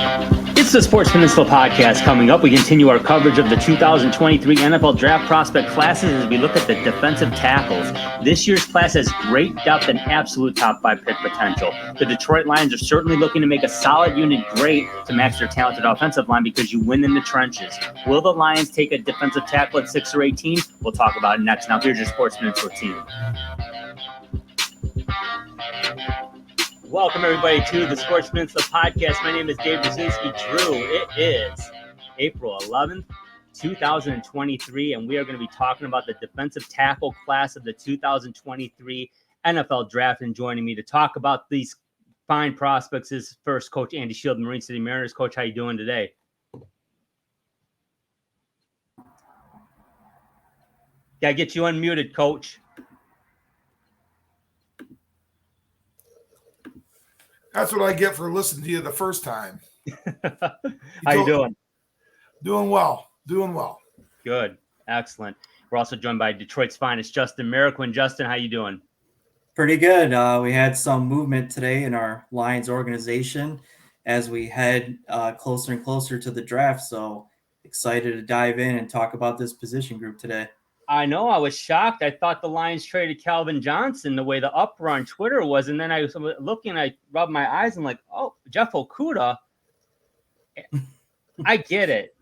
It's the Sports Peninsula podcast coming up. We continue our coverage of the 2023 NFL Draft Prospect classes as we look at the defensive tackles. This year's class has great depth and absolute top 5 pick potential. The Detroit Lions are certainly looking to make a solid unit great to match their talented offensive line because you win in the trenches. Will the Lions take a defensive tackle at 6 or 18? We'll talk about it next. Now here's your Sports Peninsula team. Welcome, everybody, to the Sports Peninsula podcast. My name is Dave Brzezinski. Drew, it is April 11th, 2023, and we are going to be talking about the defensive tackle class of the 2023 NFL Draft. And joining me to talk about these fine prospects is first Coach Andy Shield, Marine City Mariners. Coach, how you doing today? Gotta get you unmuted, Coach. That's what I get for listening to you the first time. How you doing? Doing well. Doing well. Good. Excellent. We're also joined by Detroit's finest, Justin Merriquin. Justin, how you doing? Pretty good. We had some movement today in our Lions organization as we head closer and closer to the draft. So excited to dive in and talk about this position group today. I know. I was shocked. I thought the Lions traded Calvin Johnson the way the uproar on Twitter was. And then I was looking, I rubbed my eyes and like, oh, Jeff Okudah. I get it.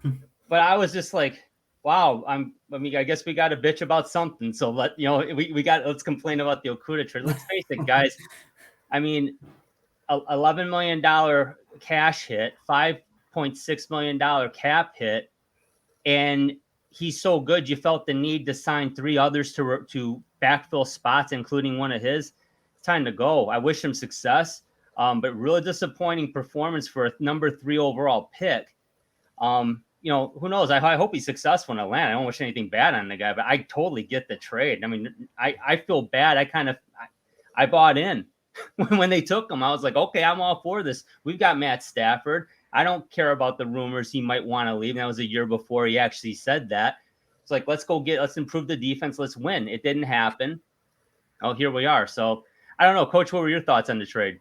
But I was just like, wow, I guess we got to bitch about something. So let's complain about the Okudah trade. Let's face it, guys. I mean, $11 million cash hit, $5.6 million cap hit, and he's so good, you felt the need to sign 3 others to backfill spots, including one of his. It's time to go. I wish him success, but really disappointing performance for a number 3 overall pick. Who knows? I hope he's successful in Atlanta. I don't wish anything bad on the guy, but I totally get the trade. I mean, I feel bad. I bought in when they took him. I was like, okay, I'm all for this. We've got Matt Stafford. I don't care about the rumors he might want to leave. That was a year before he actually said that. It's like, let's improve the defense. Let's win. It didn't happen. Oh, here we are. So I don't know, Coach, what were your thoughts on the trade?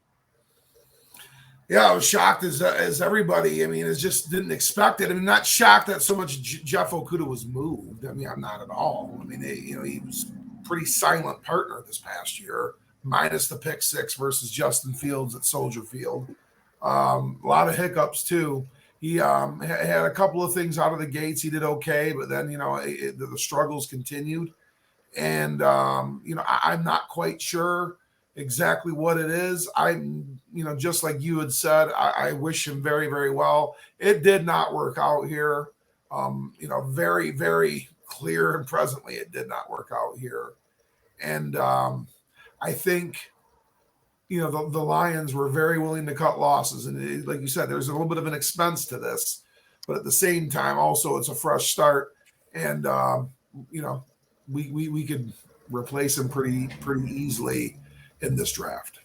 Yeah, I was shocked as everybody. I mean, it just didn't expect it. I mean, not shocked that so much Jeff Okudah was moved. I mean, I'm not at all. I mean, he was a pretty silent partner this past year, minus the pick 6 versus Justin Fields at Soldier Field. A lot of hiccups too. He had a couple of things out of the gates. He did okay, but then the struggles continued, and I'm not quite sure exactly what it is. I'm just like you had said, I wish him very, very well. It did not work out here. Very, very clear and presently, it did not work out here, and I think. The Lions were very willing to cut losses. And like you said, there's a little bit of an expense to this. But at the same time, also, it's a fresh start. And, we could replace him pretty easily in this draft.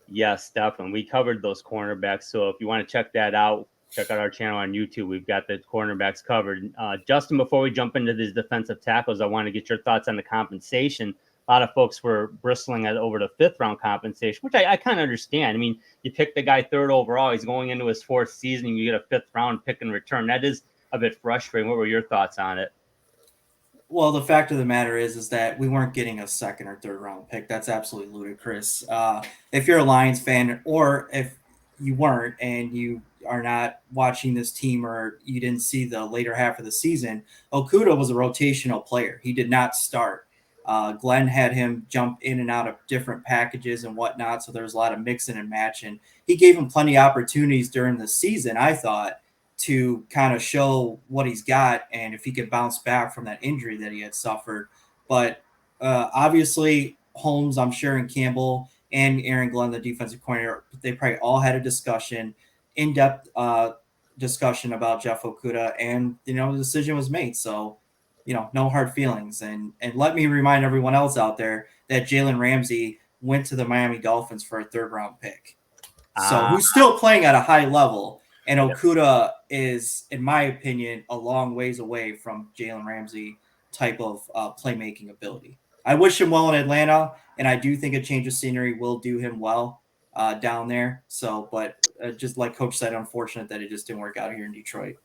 Yes, definitely. We covered those cornerbacks. So if you want to check that out, check out our channel on YouTube. We've got the cornerbacks covered. Justin, before we jump into these defensive tackles, I want to get your thoughts on the compensation. A lot of folks were bristling at over the 5th round compensation, which I kind of understand. I mean, you pick the guy 3rd overall. He's going into his 4th season. You get a 5th round pick in return. That is a bit frustrating. What were your thoughts on it? Well, the fact of the matter is that we weren't getting a 2nd or 3rd round pick. That's absolutely ludicrous. If you're a Lions fan, or if you weren't and you are not watching this team or you didn't see the later half of the season, Okudah was a rotational player. He did not start. Glenn had him jump in and out of different packages and whatnot, so there was a lot of mixing and matching. He gave him plenty of opportunities during the season, I thought, to kind of show what he's got and if he could bounce back from that injury that he had suffered. But obviously, Holmes, I'm sure, and Campbell and Aaron Glenn, the defensive coordinator, they probably all had a discussion, in-depth discussion about Jeff Okudah, and, the decision was made. So, no hard feelings. And let me remind everyone else out there that Jalen Ramsey went to the Miami Dolphins for a 3rd round pick. So who's still playing at a high level. And Okudah is, in my opinion, a long ways away from Jalen Ramsey type of playmaking ability. I wish him well in Atlanta, and I do think a change of scenery will do him well. down there. So, but just like Coach said, unfortunate that it just didn't work out here in Detroit.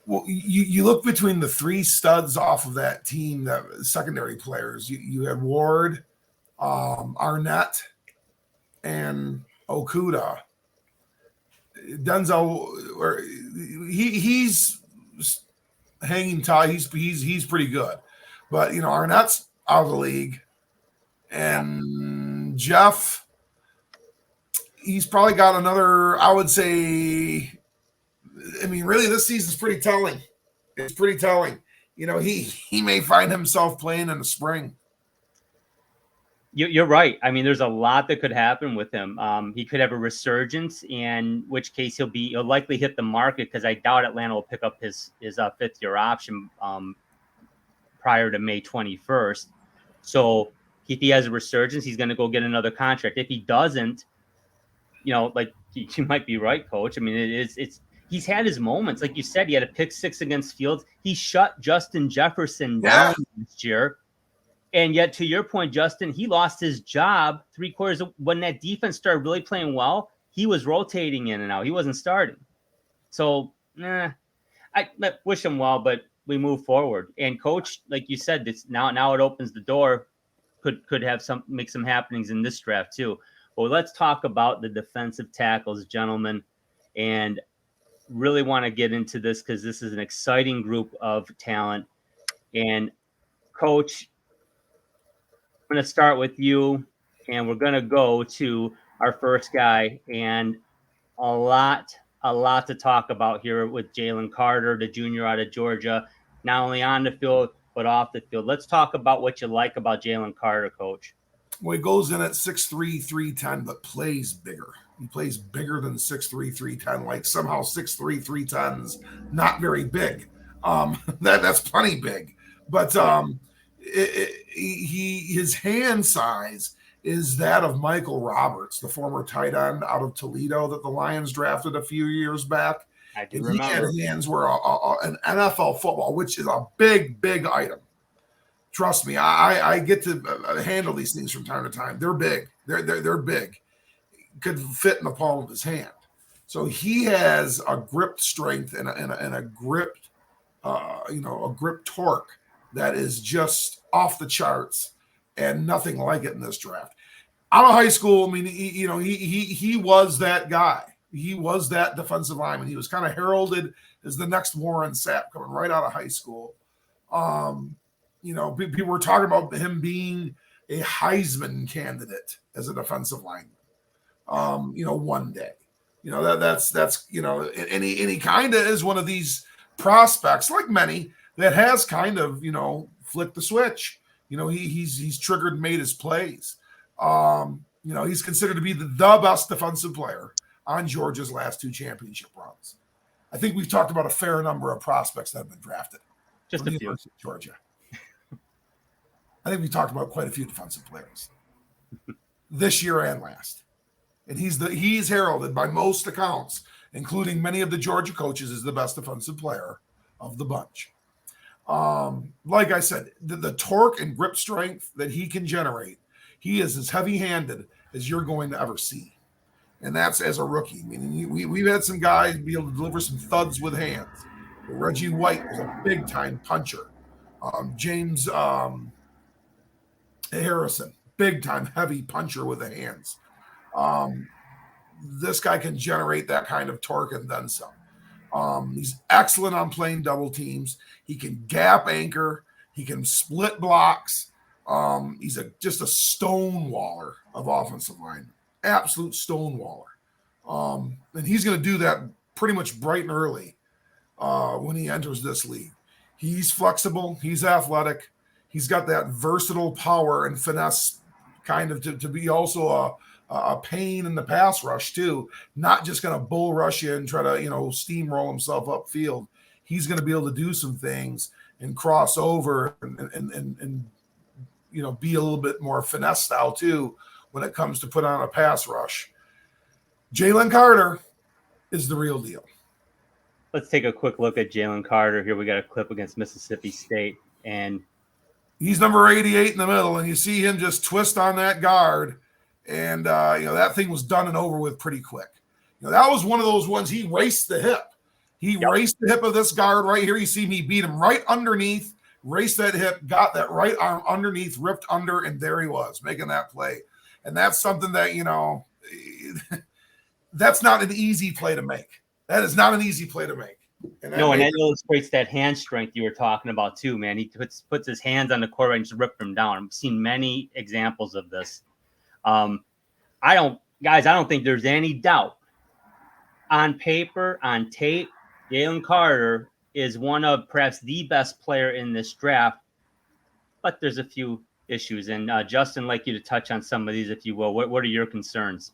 Well, you look between the three studs off of that team, that secondary players. You had Ward, Arnett, and Okuda. Denzel, or he's hanging tight. He's pretty good, but Arnett's out of the league, and Jeff, he's probably got another. I would say, I mean, really, this season's pretty telling. It's pretty telling. He may find himself playing in the spring. You're right. I mean, there's a lot that could happen with him. He could have a resurgence, in which case he'll likely hit the market, because I doubt Atlanta will pick up his fifth-year option prior to May 21st. So if he has a resurgence, he's going to go get another contract. If he doesn't, like you might be right, Coach. I mean, he's had his moments. Like you said, he had a pick six against Fields. He shut Justin Jefferson down this year. And yet, to your point, Justin, he lost his job 3 quarters when that defense started really playing well. He was rotating in and out. He wasn't starting. So, I wish him well, but we move forward. And Coach, like you said, it's now it opens the door. Could have make some happenings in this draft too. Well, let's talk about the defensive tackles, gentlemen, and really want to get into this because this is an exciting group of talent. And Coach, I'm going to start with you, and we're going to go to our first guy, and a lot to talk about here with Jalen Carter, the junior out of Georgia, not only on the field, but off the field. Let's talk about what you like about Jalen Carter, Coach. Well, he goes in at 6'3", 310, but plays bigger. He plays bigger than 6'3", 310. Like somehow 6'3", 310's not very big. That's plenty big. But his hand size is that of Michael Roberts, the former tight end out of Toledo that the Lions drafted a few years back. I do remember. His hands were an NFL football, which is a big, big item. Trust me, I get to handle these things from time to time. They're big. They're big. Could fit in the palm of his hand. So he has a grip strength and a grip, a grip torque that is just off the charts, and nothing like it in this draft. Out of high school, I mean, he was that guy. He was that defensive lineman. He was kind of heralded as the next Warren Sapp coming right out of high school. People were talking about him being a Heisman candidate as a defensive lineman. One day, that's and he kind of is one of these prospects, like many, that has kind of, flicked the switch. He's triggered and made his plays. He's considered to be the best defensive player on Georgia's last 2 championship runs. I think we've talked about a fair number of prospects that have been drafted. Just a few. University of Georgia. I think we talked about quite a few defensive players this year and last. And he's heralded by most accounts, including many of the Georgia coaches, as the best defensive player of the bunch. Like I said, the torque and grip strength that he can generate, he is as heavy-handed as you're going to ever see. And that's as a rookie. I mean, we've had some guys be able to deliver some thuds with hands. Reggie White was a big-time puncher. James Harrison, big-time heavy puncher with the hands. This guy can generate that kind of torque and then some. He's excellent on playing double teams. He can gap anchor. He can split blocks. He's just a stonewaller of offensive line. Absolute stonewaller. And he's going to do that pretty much bright and early when he enters this league. He's flexible. He's athletic. He's got that versatile power and finesse kind of to be also a pain in the pass rush too. Not just going to bull rush you and try to, steamroll himself upfield. He's going to be able to do some things and cross over and be a little bit more finesse style too when it comes to put on a pass rush. Jalen Carter is the real deal. Let's take a quick look at Jalen Carter here. We got a clip against Mississippi State, and he's number 88 in the middle, and you see him just twist on that guard And that thing was done and over with pretty quick. That was one of those ones. He raced the hip. He raced the hip of this guard right here. You see me beat him right underneath, raced that hip, got that right arm underneath, ripped under, and there he was making that play. And that's something that, that's not an easy play to make. That is not an easy play to make. And that illustrates that hand strength you were talking about too, man. He puts his hands on the quarterback and just ripped him down. I've seen many examples of this. I don't think there's any doubt. On paper, on tape, Jalen Carter is one of perhaps the best player in this draft, but there's a few issues. And Justin, I'd like you to touch on some of these, if you will. What are your concerns?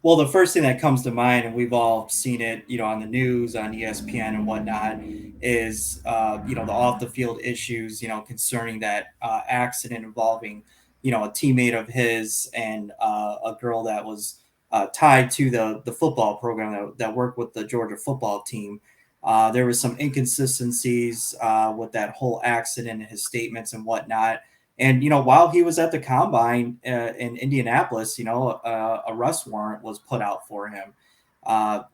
Well, the first thing that comes to mind, and we've all seen it, on the news, on ESPN and whatnot, is, the off the field issues, concerning that accident involving, a teammate of his and a girl that was tied to the football program that worked with the Georgia football team. There was some inconsistencies with that whole accident and his statements and whatnot. And, while he was at the combine in Indianapolis, a arrest warrant was put out for him.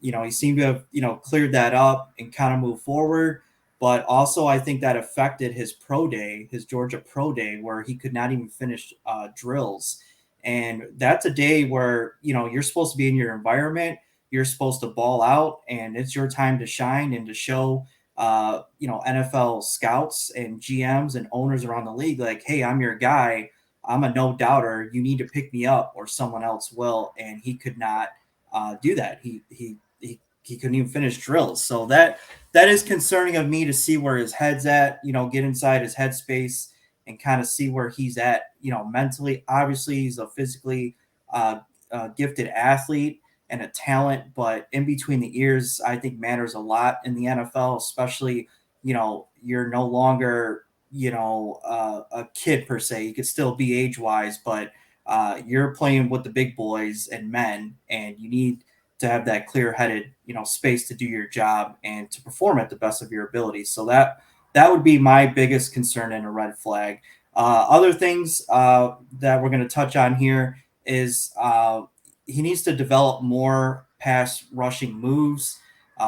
He seemed to have, cleared that up and kind of moved forward. But also, I think that affected his pro day, his Georgia pro day, where he could not even finish drills. And that's a day where, you're supposed to be in your environment. You're supposed to ball out, and it's your time to shine and to show NFL scouts and GMs and owners around the league, like, hey, I'm your guy. I'm a no doubter. You need to pick me up or someone else will. And he could not do that. He couldn't even finish drills. So that is concerning of me to see where his head's at, get inside his headspace and kind of see where he's at, mentally. Obviously, he's a physically gifted athlete and a talent, but in between the ears, I think matters a lot in the NFL, especially, you're no longer, a kid per se. You could still be age-wise, but you're playing with the big boys and men, and you need to have that clear-headed, space to do your job and to perform at the best of your ability. So that would be my biggest concern and a red flag. Other things that we're going to touch on here is he needs to develop more pass rushing moves.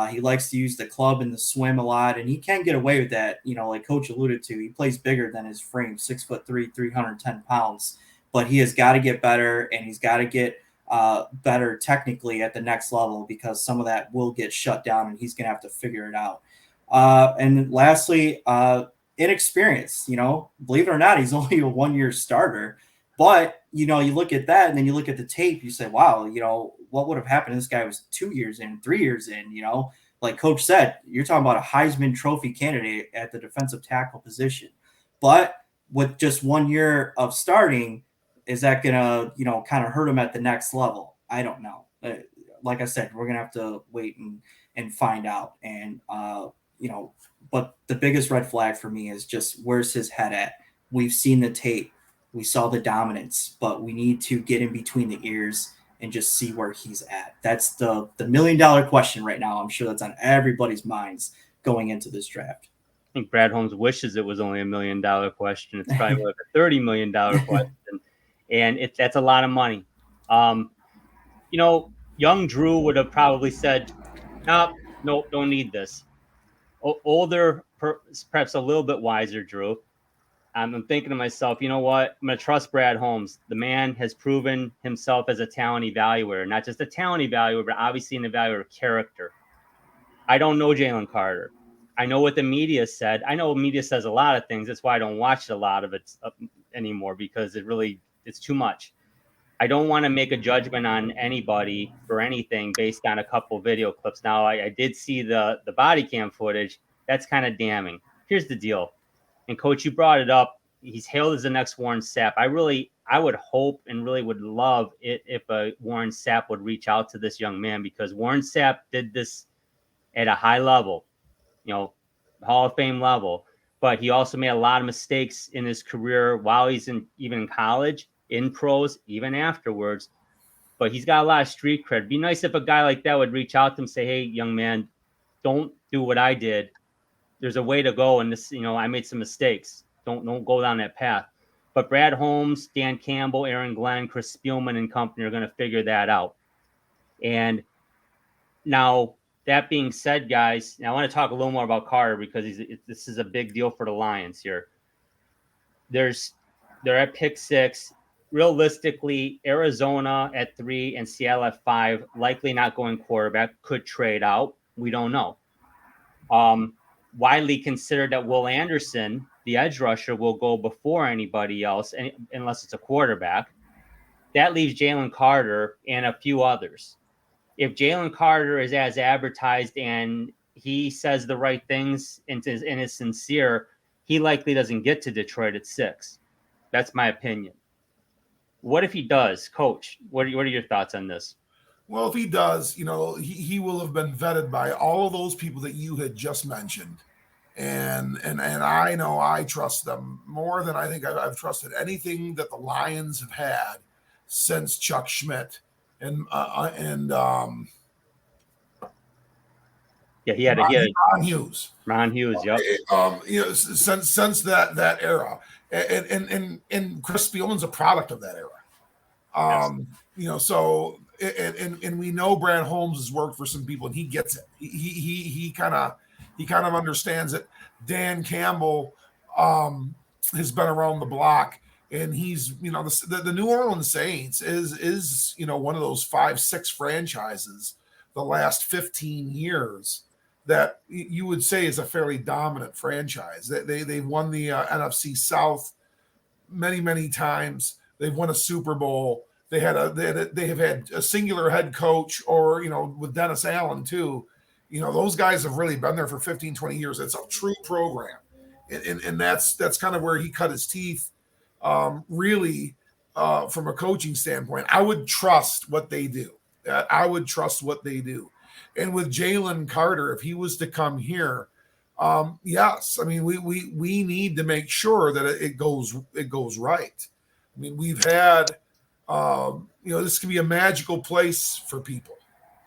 He likes to use the club and the swim a lot, and he can get away with that. Like Coach alluded to, he plays bigger than his frame, 6'3", 310 pounds. But he has got to get better, and he's got to get better technically at the next level, because some of that will get shut down, and he's going to have to figure it out. And lastly, inexperience. Believe it or not, he's only a 1-year starter. But, you look at that and then you look at the tape, you say, wow, what would have happened? This guy was 2 years in, 3 years in, like Coach said, you're talking about a Heisman Trophy candidate at the defensive tackle position. But with just 1 year of starting, is that going to, kind of hurt him at the next level? I don't know. Like I said, we're going to have to wait and find out. And, but the biggest red flag for me is just where's his head at? We've seen the tape. We saw the dominance, but we need to get in between the ears and just see where he's at. That's the $1 million question right now. I'm sure that's on everybody's minds going into this draft. I think Brad Holmes wishes it was only $1 million question. It's probably like a $30 million question, and that's a lot of money. Young Drew would have probably said, nope, don't need this. Older, perhaps a little bit wiser Drew. I'm thinking to myself, you know what? I'm going to trust Brad Holmes. The man has proven himself as a talent evaluator, not just a talent evaluator, but obviously an evaluator of character. I don't know Jalen Carter. I know what the media said. I know media says a lot of things. That's why I don't watch a lot of it anymore, because it's too much. I don't want to make a judgment on anybody or anything based on a couple video clips. Now, I did see the body cam footage. That's kind of damning. Here's the deal. And Coach, you brought it up. He's hailed as the next Warren Sapp. I would hope and really would love it if a Warren Sapp would reach out to this young man, because Warren Sapp did this at a high level, Hall of Fame level. But he also made a lot of mistakes in his career while he's even in college, in pros, even afterwards. But he's got a lot of street cred. It'd be nice if a guy like that would reach out to him and say, hey, young man, don't do what I did. There's a way to go, and this, I made some mistakes. Don't go down that path. But Brad Holmes, Dan Campbell, Aaron Glenn, Chris Spielman and company are going to figure that out. And now, that being said, guys, now I want to talk a little more about Carter because this is a big deal for the Lions here. They're at pick 6. Realistically, Arizona at 3 and Seattle at 5, likely not going quarterback, could trade out. We don't know. Widely considered that Will Anderson, the edge rusher, will go before anybody else, unless it's a quarterback. That leaves Jalen Carter and a few others. If Jalen Carter is as advertised and he says the right things and is sincere, he likely doesn't get to Detroit at 6. That's my opinion. What if he does, Coach? What are your thoughts on this? Well, if he does, he will have been vetted by all of those people that you had just mentioned. And I know I trust them more than I think I've trusted anything that the Lions have had since Chuck Schmidt and he had Ron Hughes. Ron Hughes, yep. Since that era, and Chris Spielman's a product of that era. Yes. So and we know Brad Holmes has worked for some people, and he gets it. He kind of understands it. Dan Campbell has been around the block, and he's the New Orleans Saints is one of those 5-6 franchises the last 15 years that you would say is a fairly dominant franchise. They've won the NFC South many times. They've won a Super Bowl. They have had a singular head coach, or with Dennis Allen too. Those guys have really been there for 15, 20 years. It's a true program, and that's kind of where he cut his teeth. Really, from a coaching standpoint, I would trust what they do. And with Jalen Carter, if he was to come here, yes, I mean we need to make sure that it goes right. I mean, we've had this can be a magical place for people.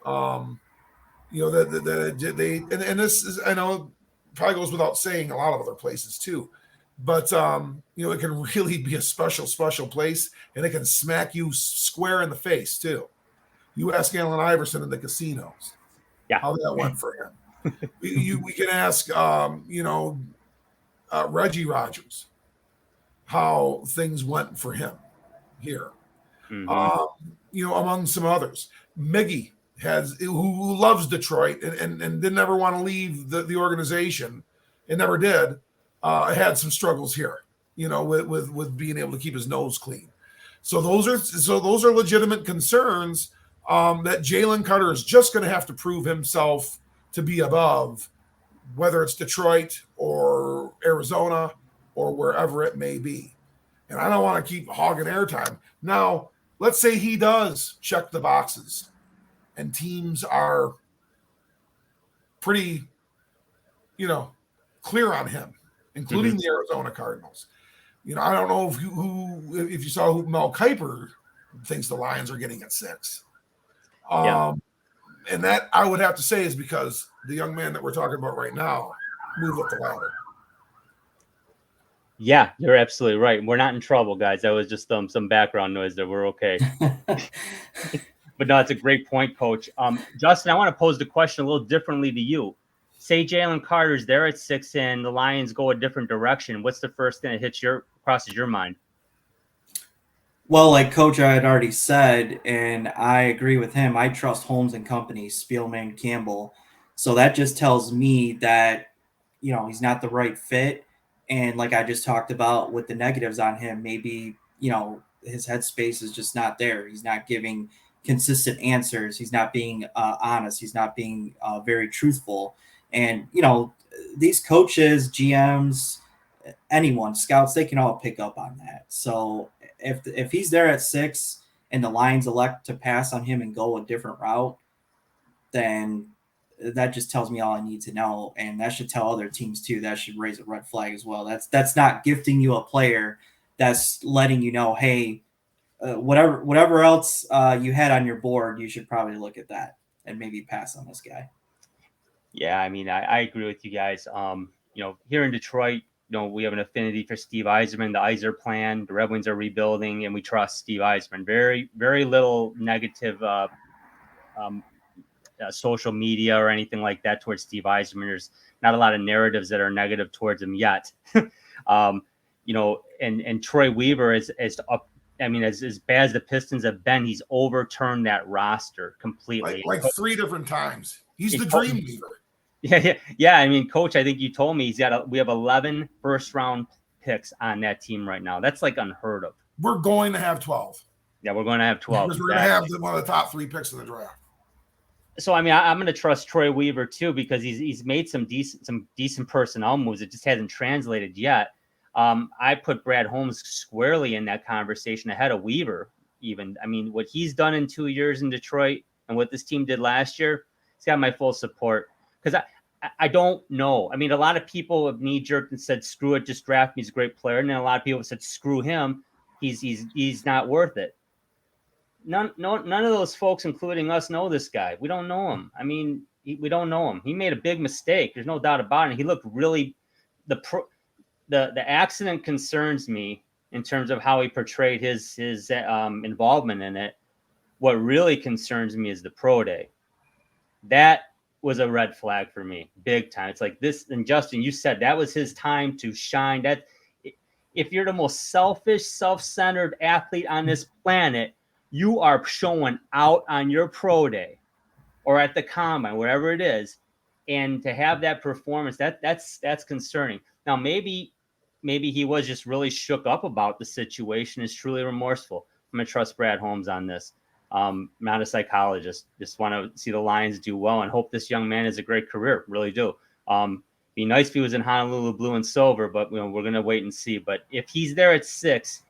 That this is, I know, probably goes without saying a lot of other places too, but it can really be a special place, and it can smack you square in the face too. You ask Allen Iverson in the casinos, how that went for him. we can ask Reggie Rogers how things went for him here. Mm-hmm. Among some others, Miggy who loves Detroit and didn't ever want to leave the organization, and never did. Had some struggles here, with being able to keep his nose clean. So those are legitimate concerns that Jalen Carter is just going to have to prove himself to be above, whether it's Detroit or Arizona or wherever it may be. And I don't want to keep hogging airtime. Now, let's say he does check the boxes and teams are pretty, clear on him, including the Arizona Cardinals. I don't know if you saw who Mel Kiper thinks the Lions are getting at 6. And that I would have to say is because the young man that we're talking about right now moved up the ladder. Yeah, you're absolutely right. We're not in trouble, guys. That was just some background noise there. We're okay. But no, it's a great point, Coach. Justin, I want to pose the question a little differently to you. Say Jalen Carter's there at 6 and the Lions go a different direction. What's the first thing that crosses your mind? Well, like Coach I had already said, and I agree with him, I trust Holmes and company, Spielman, Campbell. So that just tells me that, he's not the right fit. And like I just talked about with the negatives on him, maybe, his headspace is just not there. He's not giving consistent answers. He's not being honest. He's not being very truthful. And, these coaches, GMs, anyone, scouts, they can all pick up on that. So if he's there at 6 and the Lions elect to pass on him and go a different route, then that just tells me all I need to know. And that should tell other teams too. That should raise a red flag as well. That's not gifting you a player. That's letting you know, hey, whatever else you had on your board, you should probably look at that and maybe pass on this guy. Yeah, I mean, I agree with you guys. Here in Detroit, we have an affinity for Steve Yzerman, the Yzer plan. The Red Wings are rebuilding, and we trust Steve Yzerman. Very, very little negative social media or anything like that towards Steve Yzerman. There's not a lot of narratives that are negative towards him yet. And Troy Weaver is up. I mean, as bad as the Pistons have been, he's overturned that roster completely. Like 3 different times. He's the dream leader. Yeah. I mean, Coach, I think you told me we have 11 first-round picks on that team right now. That's like unheard of. We're going to have 12. Yeah, we're going to have 12. Because we're going to have one of the top 3 picks in the draft. So I mean, I'm going to trust Troy Weaver too, because he's made some decent personnel moves. It just hasn't translated yet. I put Brad Holmes squarely in that conversation ahead of Weaver. Even, I mean, what he's done in 2 years in Detroit and what this team did last year, he's got my full support. Because I don't know. I mean, a lot of people have knee-jerked and said, "Screw it, just draft me. He's a great player." And then a lot of people have said, "Screw him. He's not worth it." None of those folks, including us, know this guy. We don't know him. I mean, we don't know him. He made a big mistake. There's no doubt about it. He looked really the accident concerns me in terms of how he portrayed his involvement in it. What really concerns me is the pro day. That was a red flag for me, big time. It's like this, and Justin, you said that was his time to shine. That if you're the most selfish, self-centered athlete on this planet, you are showing out on your pro day or at the combine, wherever it is, and to have that performance, that's concerning. Now, maybe he was just really shook up about the situation, is truly remorseful. I'm going to trust Brad Holmes on this. Not a psychologist. Just want to see the Lions do well and hope this young man has a great career. Really do. Be nice if he was in Honolulu blue and silver, but we're going to wait and see. But if he's there at 6,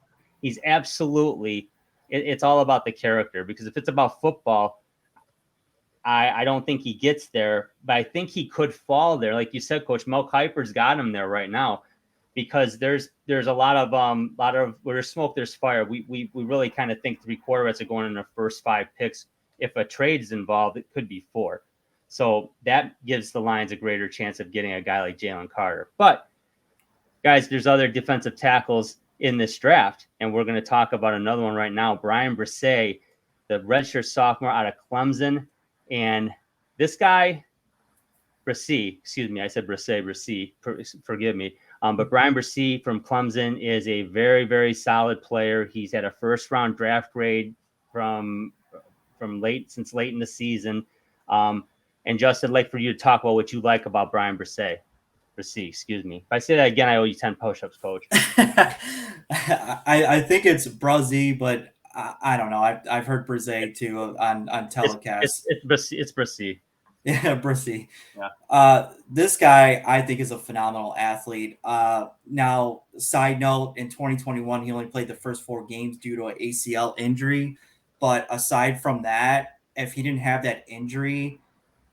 he's absolutely. It's all about the character, because if it's about football, I don't think he gets there. But I think he could fall there, like you said, Coach. Mel Kiper's got him there right now. Because there's a lot of where there's smoke, there's fire. We really kind of think 3 quarterbacks are going in the first 5 picks. If a trade is involved, it could be 4. So that gives the Lions a greater chance of getting a guy like Jalen Carter. But guys, there's other defensive tackles in this draft, and we're going to talk about another one right now. Bryan Bresee, the redshirt sophomore out of Clemson, and this guy, Bresee, forgive me. But Bryan Bresee from Clemson is a very, very solid player. He's had a first-round draft grade from late in the season. And Justin, I'd like for you to talk about what you like about Bryan Bresee. Excuse me. If I say that again, I owe you 10 push-ups, Coach. I think it's Bresee, but I don't know. I've heard Bresee too on telecast. It's Bresee. Yeah, Bresee. Yeah. This guy, I think, is a phenomenal athlete. Now, side note, in 2021, he only played the first 4 games due to an ACL injury. But aside from that, if he didn't have that injury,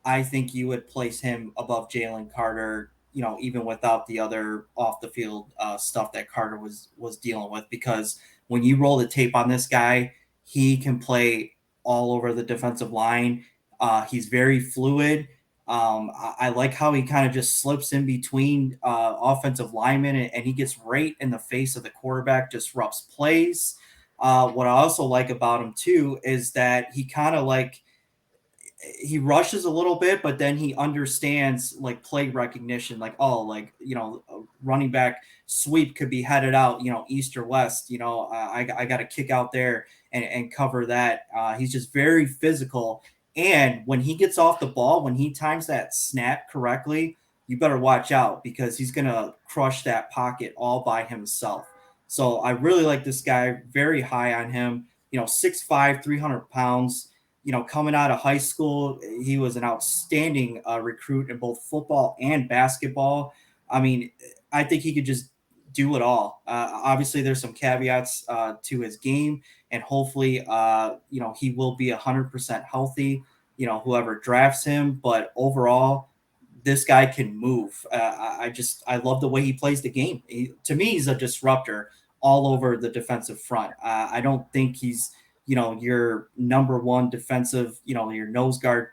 I think you would place him above Jalen Carter, even without the other off-the-field stuff that Carter was dealing with. Because when you roll the tape on this guy, he can play all over the defensive line. He's very fluid. I like how he kind of just slips in between offensive linemen, and he gets right in the face of the quarterback, disrupts plays. What I also like about him too is that he kind of he rushes a little bit, but then he understands play recognition, running back sweep could be headed out, east or west. I got to kick out there and cover that. He's just very physical. And when he gets off the ball, when he times that snap correctly, you better watch out, because he's going to crush that pocket all by himself. So I really like this guy, very high on him, 6'5", 300 pounds, coming out of high school. He was an outstanding recruit in both football and basketball. I mean, I think he could just do it all. Obviously, there's some caveats to his game, and hopefully, he will be 100% healthy, whoever drafts him. But overall, this guy can move. I love the way he plays the game. To me, he's a disruptor all over the defensive front. I don't think he's, your number one defensive, your nose guard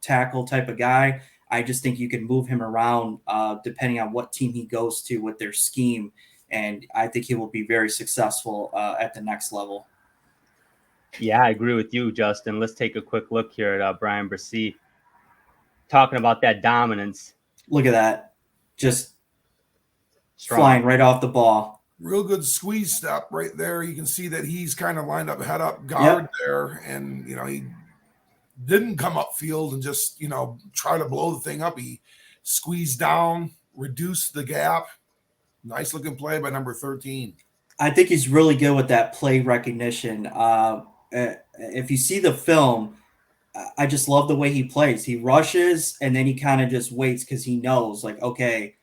tackle type of guy. I just think you can move him around depending on what team he goes to with their scheme. And I think he will be very successful at the next level. Yeah, I agree with you, Justin. Let's take a quick look here at Bryan Bresee. Talking about that dominance. Look at that. Just Strong. Flying right off the ball. Real good squeeze step right there. You can see that he's kind of lined up, head up guard there. And, he didn't come up field and just, try to blow the thing up. He squeezed down, reduced the gap. Nice looking play by number 13. I think he's really good with that play recognition. If you see the film, I just love the way he plays. He rushes and then he kind of just waits because he knows, like, okay,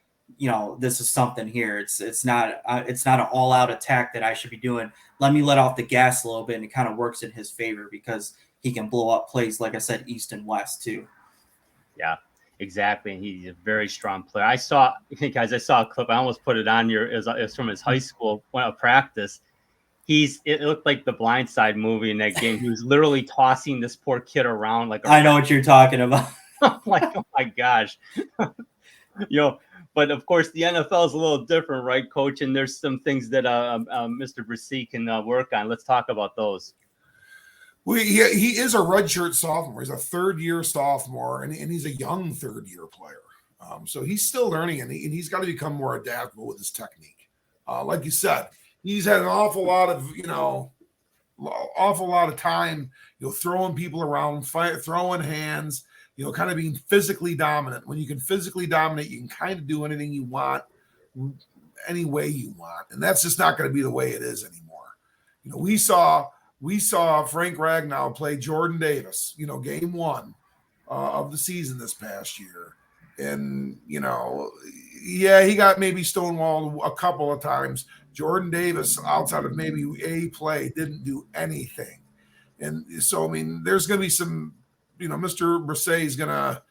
this is something here. It's not an all out attack that I should be doing. Let me let off the gas a little bit, and it kind of works in his favor because he can blow up plays, like I said, east and west too. Yeah, exactly. And he's a very strong player. I saw a clip. I almost put it on here. It was from his high school practice. It looked like the Blind Side movie in that game. He was literally tossing this poor kid around I know what you're talking about. Like, oh my gosh. But of course the NFL is a little different, right, Coach? And there's some things that Mr. Bresee can work on. Let's talk about those. Well, he is a redshirt sophomore. He's a third-year sophomore, and he's a young third-year player. So he's still learning, and he's got to become more adaptable with his technique. Like you said, he's had an awful lot of time, throwing people around, throwing hands, kind of being physically dominant. When you can physically dominate, you can kind of do anything you want, any way you want. And that's just not going to be the way it is anymore. We saw Frank Ragnow play Jordan Davis, game 1 of the season this past year. And, he got maybe stonewalled a couple of times. Jordan Davis, outside of maybe a play, didn't do anything. And so, there's going to be some, Mr. Bresee is gonna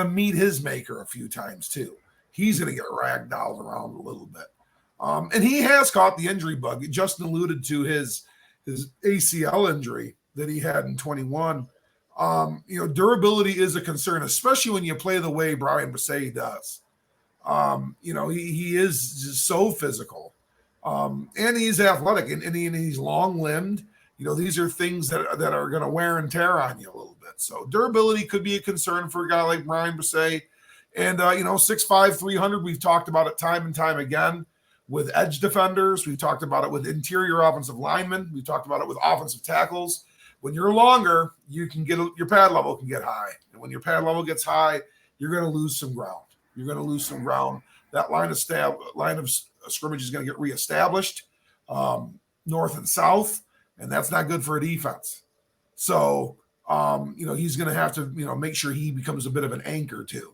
meet his maker a few times too. He's going to get ragdolled around a little bit. And he has caught the injury bug. Justin alluded to his ACL injury that he had in 21. Durability is a concern, especially when you play the way Bryan Bresee does. He is just so physical. And he's athletic and he's long-limbed. These are things that are going to wear and tear on you a little bit. So durability could be a concern for a guy like Bryan Bresee. And, 6'5", 300, we've talked about it time and time again with edge defenders. We've talked about it with interior offensive linemen. We've talked about it with offensive tackles. When you're longer, your pad level can get high. And when your pad level gets high, you're going to lose some ground. That line of scrimmage is going to get reestablished north and south, and that's not good for a defense. So, he's going to have to, make sure he becomes a bit of an anchor too.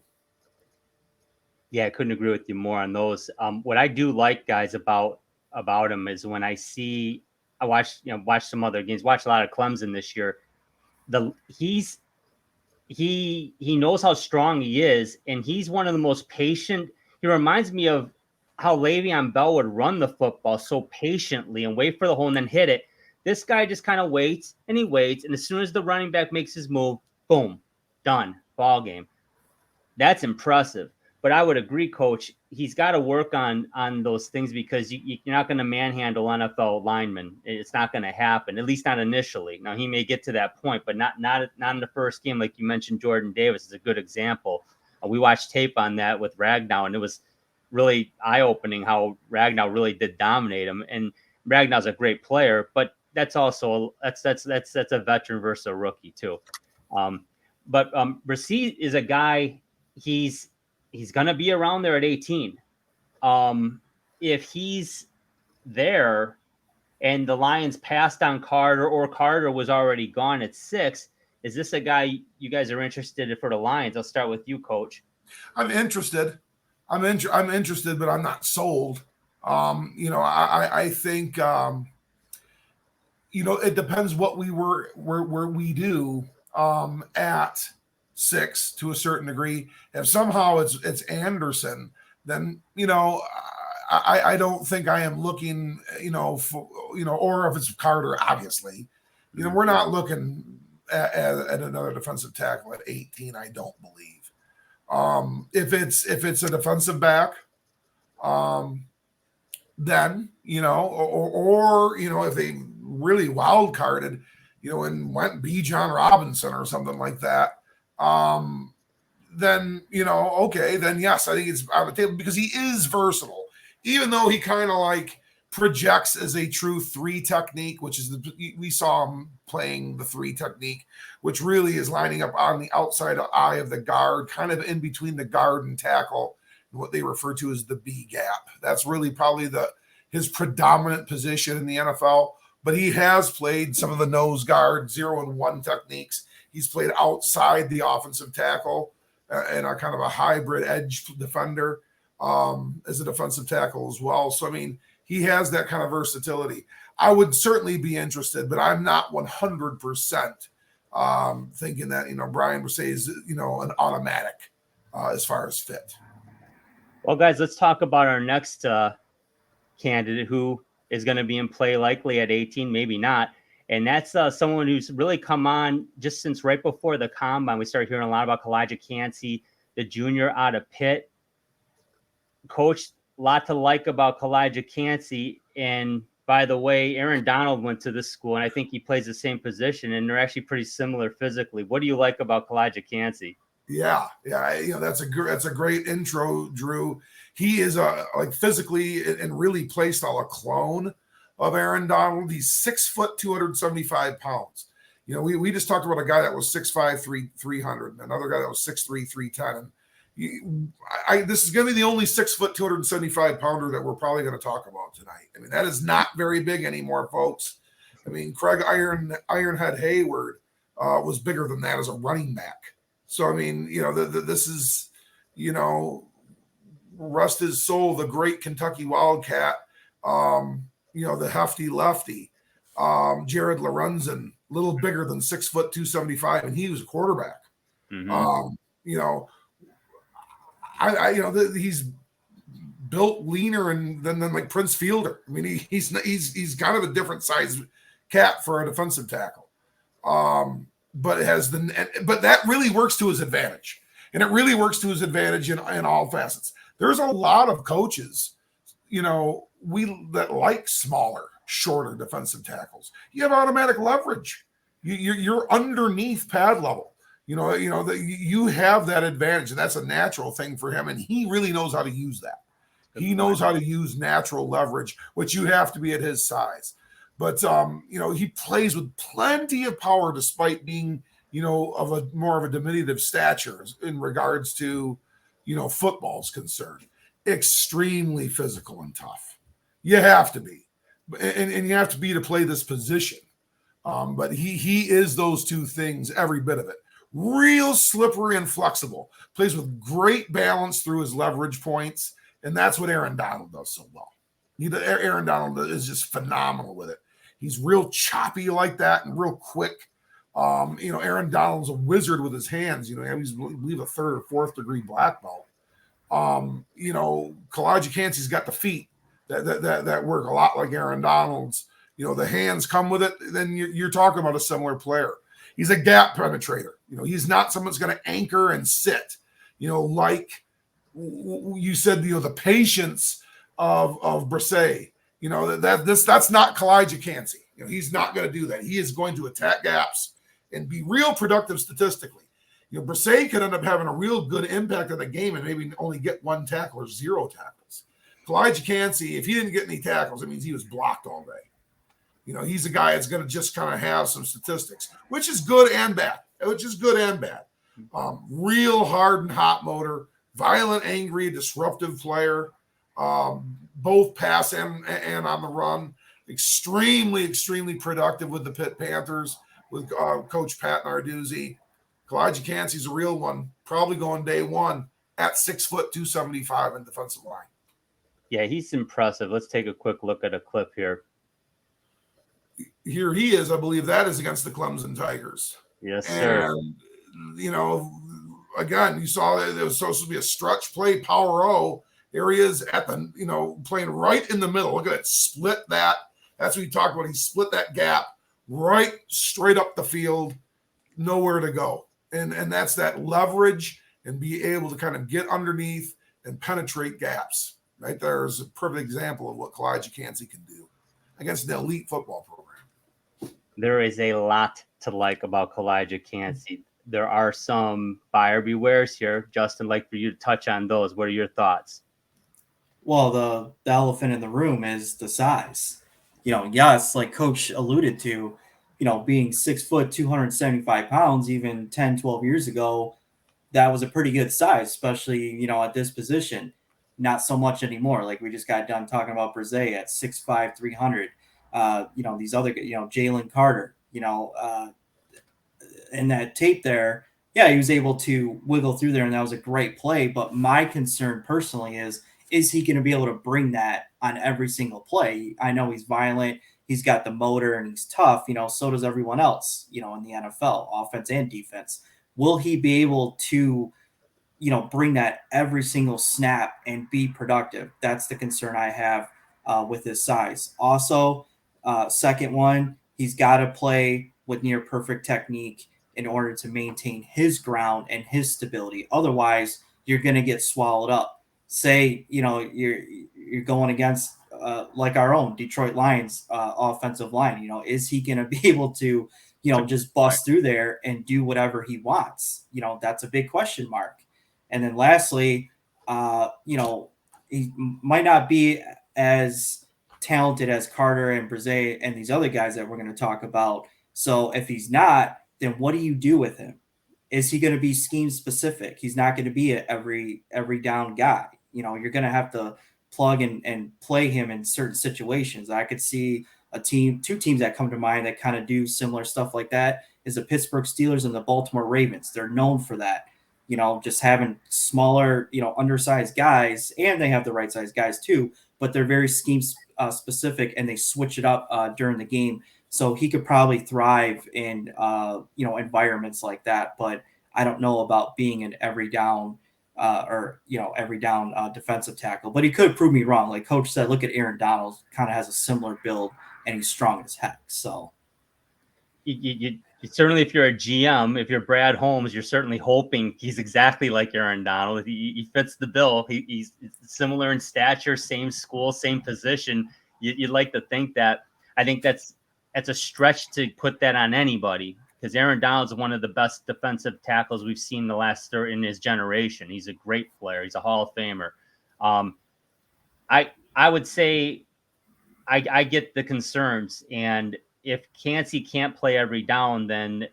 Yeah, I couldn't agree with you more on those. What I do like, guys, about him is when I watch some other games, watch a lot of Clemson this year. He knows how strong he is, and he's one of the most patient. He reminds me of how Le'Veon Bell would run the football so patiently and wait for the hole and then hit it. This guy just kind of waits, and he waits, and as soon as the running back makes his move, boom, done, ball game. That's impressive. But I would agree, Coach, he's got to work on those things because you're not going to manhandle NFL linemen. It's not going to happen, at least not initially. Now, he may get to that point, but not in the first game. Like you mentioned, Jordan Davis is a good example. We watched tape on that with Ragnow, and it was really eye-opening how Ragnow really did dominate him. And Ragnow's a great player, but that's also that's a veteran versus a rookie too. But Bresee is a guy. He's going to be around there at 18. If he's there and the Lions passed on Carter or Carter was already gone at 6, is this a guy you guys are interested in for the Lions? I'll start with you, Coach. I'm interested. I'm interested, but I'm not sold. I think, it depends what we do at 6 to a certain degree. If somehow it's Anderson, then I don't think I am looking or if it's Carter, obviously, we're not looking at another defensive tackle at 18. I don't believe. If it's a defensive back, then or if they really wild carded, and went B. John Robinson or something like that, then okay, then yes, I think it's on the table because he is versatile, even though he kind of like projects as a true 3 technique, which is we saw him playing the 3 technique, which really is lining up on the outside eye of the guard, kind of in between the guard and tackle, what they refer to as the B gap. That's really probably his predominant position in the NFL, but he has played some of the nose guard 0 and 1 techniques. He's played outside the offensive tackle and a kind of a hybrid edge defender as a defensive tackle as well. So, I mean, he has that kind of versatility. I would certainly be interested, but I'm not 100% thinking that, Bryan Bresee is, an automatic as far as fit. Well, guys, let's talk about our next candidate who is going to be in play likely at 18, maybe not. And that's someone who's really come on just since right before the combine. We started hearing a lot about Calijah Kancey, the junior out of Pitt. Coach, a lot to like about Calijah Kancey. And by the way, Aaron Donald went to this school, and I think he plays the same position, and they're actually pretty similar physically. What do you like about Calijah Kancey? Yeah, that's a great intro, Drew. He is like physically and really play style a clone of Aaron Donald. He's 6 foot, 275 pounds. We just talked about a guy that was 6'5", 300, another guy that was 6'3", 310. And this is going to be the only 6 foot, 275 pounder that we're probably going to talk about tonight. I mean, that is not very big anymore, folks. I mean, Craig Ironhead Hayward was bigger than that as a running back. So, I mean, this is, rest his soul, the great Kentucky Wildcat, the hefty lefty, Jared Lorenzen, a little bigger than 6 foot, 275, and he was a quarterback. Mm-hmm. He's built leaner than like Prince Fielder. I mean, he's kind of a different size cat for a defensive tackle. But that really works to his advantage, and it really works to his advantage in all facets. There's a lot of coaches, that like smaller, shorter defensive tackles. You have automatic leverage. You're underneath pad level. You have that advantage, and that's a natural thing for him, and he really knows how to use that. He knows how to use natural leverage, which you have to be at his size. But he plays with plenty of power, despite being of a more of a diminutive stature in regards to football's concerned. Extremely physical and tough. You have to be, and you have to be to play this position. But he is those two things, every bit of it. Real slippery and flexible. Plays with great balance through his leverage points, and that's what Aaron Donald does so well. Aaron Donald is just phenomenal with it. He's real choppy like that and real quick. Aaron Donald's a wizard with his hands. He's, I believe, a 3rd or 4th degree black belt. Calijah Kancey's got the feet that work a lot like Aaron Donald's. The hands come with it. Then you're talking about a similar player. He's a gap penetrator. He's not someone that's going to anchor and sit. Like you said, the patience of Bresee. That's not Calijah Kancey. He's not going to do that. He is going to attack gaps and be real productive statistically. Bresee could end up having a real good impact on the game and maybe only get 1 tackle or 0 tackles. Calijah Kancey, if he didn't get any tackles, it means he was blocked all day. He's a guy that's going to just kind of have some statistics, which is good and bad. Real hard and hot motor, violent, angry, disruptive player, both pass and on the run. Extremely, extremely productive with the Pitt Panthers, with Coach Pat Narduzzi. Calijah Kancey's a real one, probably going day one at 6 foot, 275 in defensive line. Yeah, he's impressive. Let's take a quick look at a clip here. Here he is. I believe that is against the Clemson Tigers. Yes, sir. And, again, you saw that there was supposed to be a stretch play, power O. There he is at the, playing right in the middle. Look at it. Split that. That's what he talked about. He split that gap right straight up the field, nowhere to go. And that's that leverage and be able to kind of get underneath and penetrate gaps. Right there is a perfect example of what Kalijah Kancey can do against an elite football program. There is a lot to like about Kalijah Kancey. There are some buyer bewares here. Justin, like for you to touch on those. What are your thoughts? Well, the elephant in the room is the size. Yes, like Coach alluded to, being 6 foot, 275 pounds, even 10, 12 years ago, that was a pretty good size, especially, at this position. Not so much anymore. Like we just got done talking about Brzee at 6'5", 300. These other, Jalen Carter, in that tape there, yeah, he was able to wiggle through there, and that was a great play. But my concern personally is he going to be able to bring that on every single play? I know he's violent, he's got the motor, and he's tough. So does everyone else, in the NFL, offense and defense. Will he be able to, bring that every single snap and be productive? That's the concern I have with his size. Also, second one, he's got to play with near perfect technique in order to maintain his ground and his stability. Otherwise, you're going to get swallowed up. Say, you're going against like our own Detroit Lions offensive line. Is he going to be able to, just bust through there and do whatever he wants? That's a big question mark. And then lastly, he might not be as talented as Carter and Brzee and these other guys that we're going to talk about. So if he's not, then what do you do with him? Is he going to be scheme specific? He's not going to be a every down guy. You're going to have to plug and play him in certain situations. I could see two teams that come to mind that kind of do similar stuff like that is the Pittsburgh Steelers and the Baltimore Ravens. They're known for that, just having smaller, undersized guys, and they have the right size guys too, but they're very scheme specific and they switch it up during the game. So he could probably thrive in, environments like that, but I don't know about being an every down defensive tackle, but he could prove me wrong. Like Coach said, look at Aaron Donald, kind of has a similar build and he's strong as heck. So you certainly, if you're a GM, if you're Brad Holmes, you're certainly hoping he's exactly like Aaron Donald. He fits the bill. He's similar in stature, same school, same position. You'd like to think that. I think that's a stretch to put that on anybody, because Aaron Donald's one of the best defensive tackles we've seen in his generation. He's a great player. He's a Hall of Famer. I would say I get the concerns, and if Kancey can't play every down, then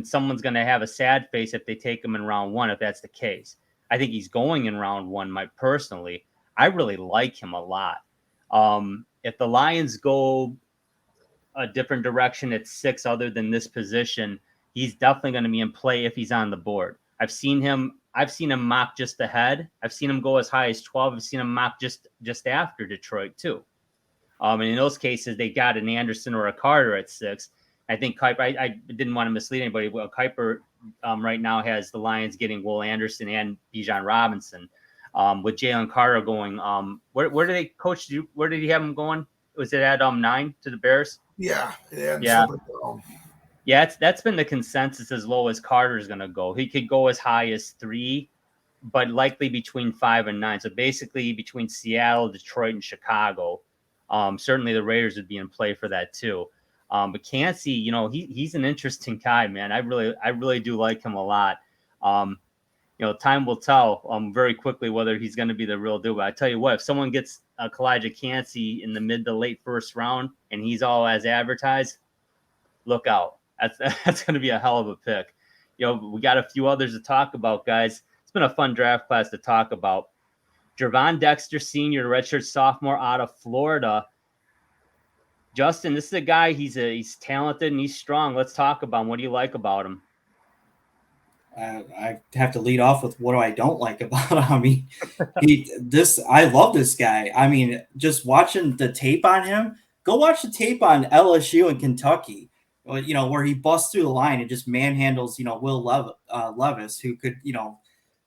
someone's going to have a sad face if they take him in round one, if that's the case. I think he's going in round one. Personally, I really like him a lot. If the Lions go a different direction at 6 other than this position, he's definitely going to be in play if he's on the board. I've seen him mock just ahead. I've seen him go as high as 12. I've seen him mock just after Detroit too. And in those cases, they got an Anderson or a Carter at 6. I think Kuiper, I didn't want to mislead anybody. Well, Kuiper right now has the Lions getting Will Anderson and Bijan Robinson. With Jalen Carter going, where did they coach? Where did he have him going? Was it at 9 to the Bears? Yeah. Yeah, that's been the consensus, as low as Carter is going to go. He could go as high as 3, but likely between 5 and 9. So basically between Seattle, Detroit, and Chicago. Certainly the Raiders would be in play for that too. But Kancey, he's an interesting guy, man. I really do like him a lot. Time will tell very quickly whether he's going to be the real deal. But I tell you what, if someone gets Kalijah Kancey in the mid to late first round and he's all as advertised, look out. That's going to be a hell of a pick. We got a few others to talk about, guys. It's been a fun draft class to talk about. Gervon Dexter Sr., redshirt sophomore out of Florida. Justin, this is a guy, he's talented and he's strong. Let's talk about him. What do you like about him? I have to lead off with what do I don't like about him. I mean, I love this guy. I mean, just watching the tape on him, go watch the tape on LSU and Kentucky, where he busts through the line and just manhandles, Will Levis, who could,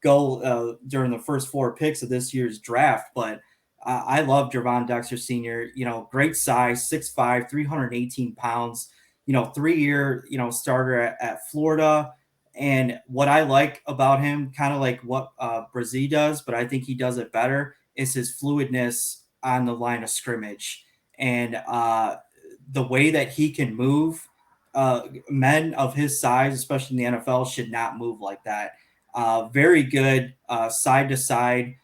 go during the first 4 picks of this year's draft. But I love Gervon Dexter Sr., great size, 6'5", 318 pounds, 3-year, starter at Florida. And what I like about him, kind of like what Brazil does, but I think he does it better, is his fluidness on the line of scrimmage and the way that he can move. Men of his size, especially in the NFL, should not move like that. Very good side to side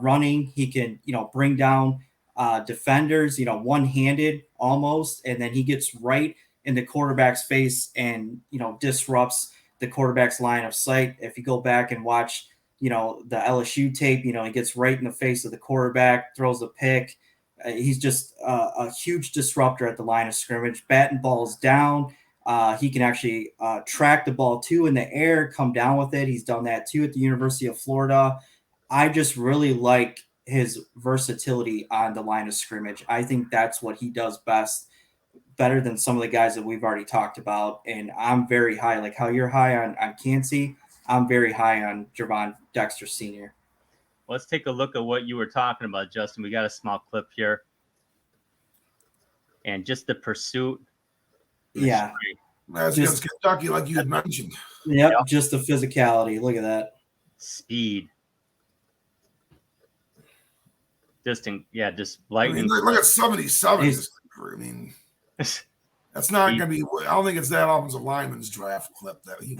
running. He can, bring down defenders, one handed almost, and then he gets right in the quarterback's face and disrupts the quarterback's line of sight. If you go back and watch, the LSU tape, he gets right in the face of the quarterback, throws a pick. He's just a huge disruptor at the line of scrimmage, batting balls down. He can actually track the ball too in the air, come down with it. He's done that too at the University of Florida. I just really like his versatility on the line of scrimmage. I think that's what he does best, better than some of the guys that we've already talked about. And I'm very high, like how you're high on Cansey. I'm very high on Gervon Dexter Sr. Let's take a look at what you were talking about, Justin. We got a small clip here. And just the pursuit. Yeah. That's against Kentucky, like you had mentioned. Yep, just the physicality. Look at that. Speed. Just lightning. Look at 77. I mean, that's not going to be. I don't think it's that offensive lineman's draft clip that he.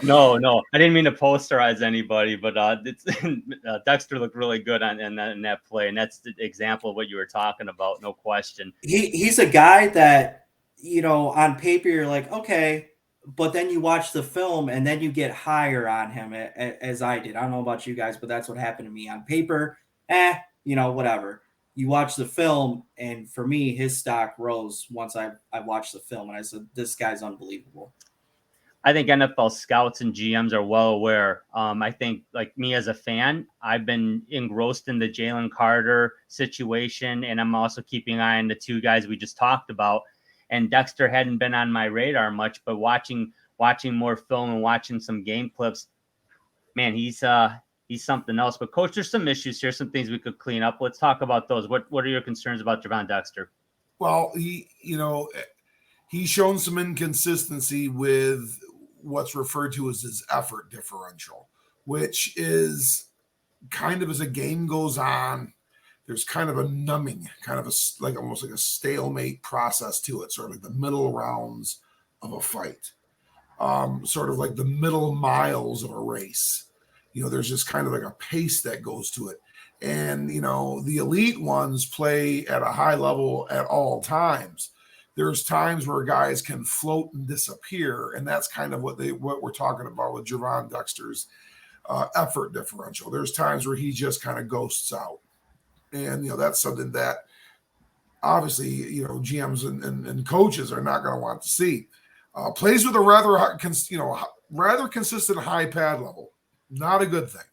No, I didn't mean to posterize anybody, but Dexter looked really good in that play, and that's the example of what you were talking about, no question. He's a guy that, on paper you're like, okay, but then you watch the film and then you get higher on him, as I did. I don't know about you guys, but that's what happened to me. On paper, whatever. You watch the film, and for me, his stock rose once I watched the film, and I said, this guy's unbelievable. I think NFL scouts and GMs are well aware. I think, like me as a fan, I've been engrossed in the Jalen Carter situation, and I'm also keeping an eye on the two guys we just talked about. And Dexter hadn't been on my radar much, but watching more film and watching some game clips, man, he's something else. But Coach, there's some issues here, some things we could clean up. Let's talk about those. What are your concerns about Gervon Dexter? Well, he's shown some inconsistency with what's referred to as his effort differential, which is kind of, as a game goes on, there's kind of a numbing, kind of almost like a stalemate process to it, sort of like the middle rounds of a fight, sort of like the middle miles of a race. There's just kind of like a pace that goes to it. And, the elite ones play at a high level at all times. There's times where guys can float and disappear. And that's kind of what we're talking about with Gervon Dexter's effort differential. There's times where he just kind of ghosts out. And, that's something that obviously, GMs and coaches are not going to want to see. Plays with a rather consistent high pad level. Not a good thing.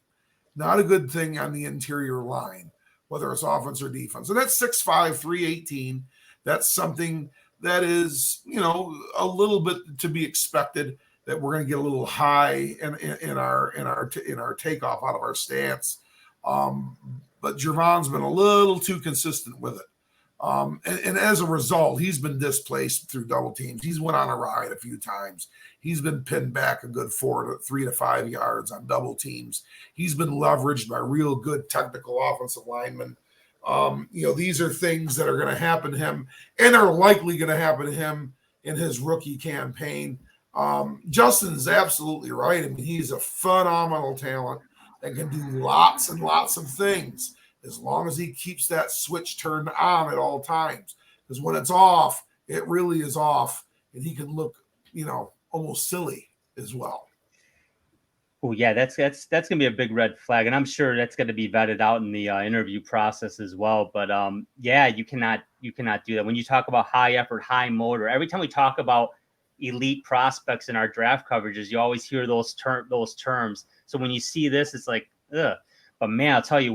Not a good thing on the interior line, whether it's offense or defense. And that's 6'5", 318. That's something that is, a little bit to be expected, that we're going to get a little high in our takeoff out of our stance. But Gervon's been a little too consistent with it. And as a result, he's been displaced through double teams. He's went on a ride a few times. He's been pinned back a good 3 to 5 yards on double teams. He's been leveraged by real good technical offensive linemen. These are things that are going to happen to him and are likely going to happen to him in his rookie campaign. Justin's absolutely right. I mean, he's a phenomenal talent that can do lots and lots of things as long as he keeps that switch turned on at all times. Because when it's off, it really is off, and he can look, almost silly as well. Oh yeah, that's gonna be a big red flag, and I'm sure that's gonna be vetted out in the interview process as well. But you cannot do that when you talk about high effort, high motor. Every time we talk about elite prospects in our draft coverages, you always hear those terms. So when you see this, it's like, ugh. But man, I'll tell you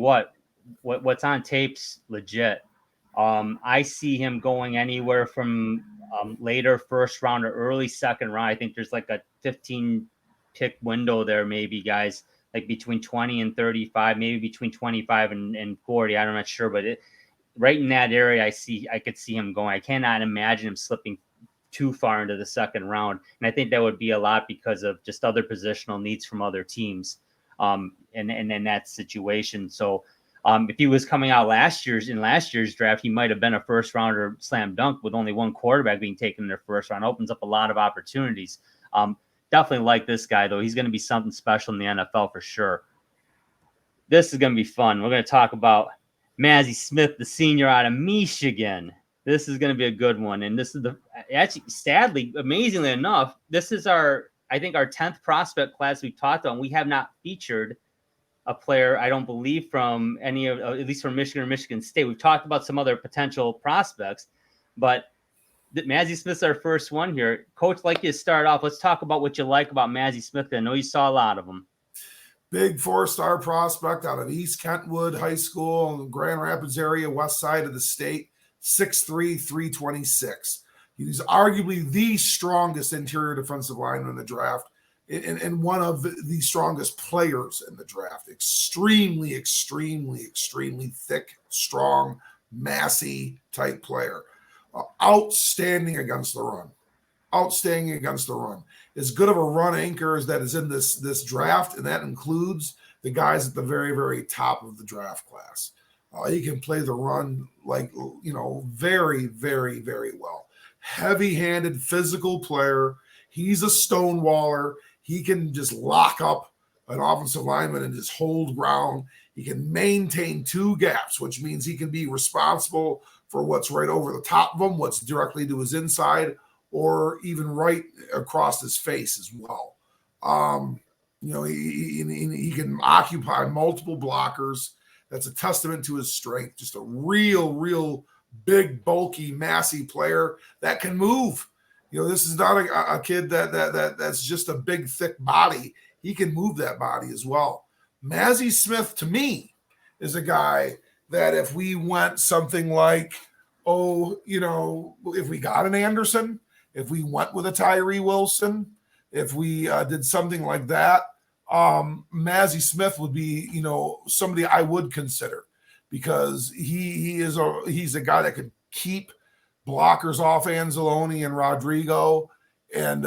what's on tape's legit. I see him going anywhere from later first round or early second round. I think there's like a 15 pick window there, maybe, guys, like between 20 and 35, maybe between 25 and 40. I'm not sure, but right in that area, I could see him going. I cannot imagine him slipping too far into the second round. And I think that would be a lot because of just other positional needs from other teams. And in that situation. So if he was coming out last year's draft, he might have been a first rounder slam dunk with only one quarterback being taken in their first round. Opens up a lot of opportunities. Definitely like this guy, though. He's going to be something special in the NFL for sure. This is going to be fun. We're going to talk about Mazi Smith, the senior out of Michigan. This is going to be a good one. And this is actually, sadly, amazingly enough, this is our 10th prospect class we've talked on. We have not featured a player, I don't believe, from any of, at least from Michigan or Michigan State. We've talked about some other potential prospects, but Mazi Smith's our first one here. Coach, like you to start off. Let's talk about what you like about Mazi Smith. I know you saw a lot of them. Big 4-star prospect out of East Kentwood High School in the Grand Rapids area, west side of the state, 6'3", 326. He's arguably the strongest interior defensive lineman in the draft and one of the strongest players in the draft. Extremely, extremely, extremely thick, strong, massy type player. Outstanding against the run. Outstanding against the run. As good of a run anchor as that is in this draft, and that includes the guys at the very, very top of the draft class. He can play the run very, very, very well. Heavy-handed, physical player. He's a stonewaller. He can just lock up an offensive lineman and just hold ground. He can maintain two gaps, which means he can be responsible for what's right over the top of him, what's directly to his inside, or even right across his face as well. He can occupy multiple blockers. That's a testament to his strength. Just a real big, bulky, massy player that can move. This is not a kid that's just a big, thick body. He can move that body as well. Mazi Smith, to me, is a guy that if we went something like, if we got an Anderson, if we went with a Tyree Wilson, if we did something like that, Mazi Smith would be, somebody I would consider, because he's a guy that could keep blockers off Anzalone and Rodrigo, and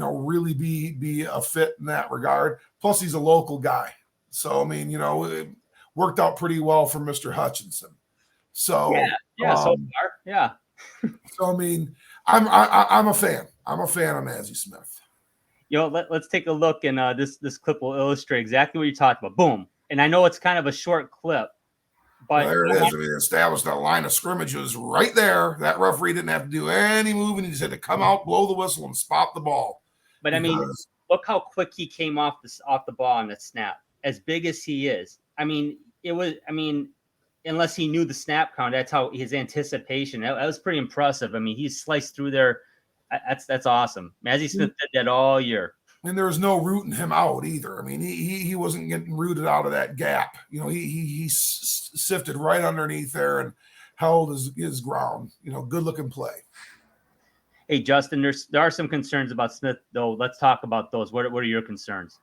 really be a fit in that regard. Plus, he's a local guy, so it worked out pretty well for Mr. Hutchinson. So so far, yeah. So I'm a fan. I'm a fan of Mazi Smith. Let's take a look, and this clip will illustrate exactly what you talked about. Boom. And I know it's kind of a short clip, but there it is. Established a line of scrimmage. It was right there. That referee didn't have to do any moving. He just had to come out, blow the whistle, and spot the ball. But look how quick he came off the ball on the snap. As big as he is, unless he knew the snap count, that's how his anticipation. That was pretty impressive. He sliced through there. That's awesome. Mazi Smith did that all year. And there was no rooting him out either. He wasn't getting rooted out of that gap. He sifted right underneath there and held his ground. Good looking play. Hey, Justin, there are some concerns about Smith, though. Let's talk about those. What are your concerns?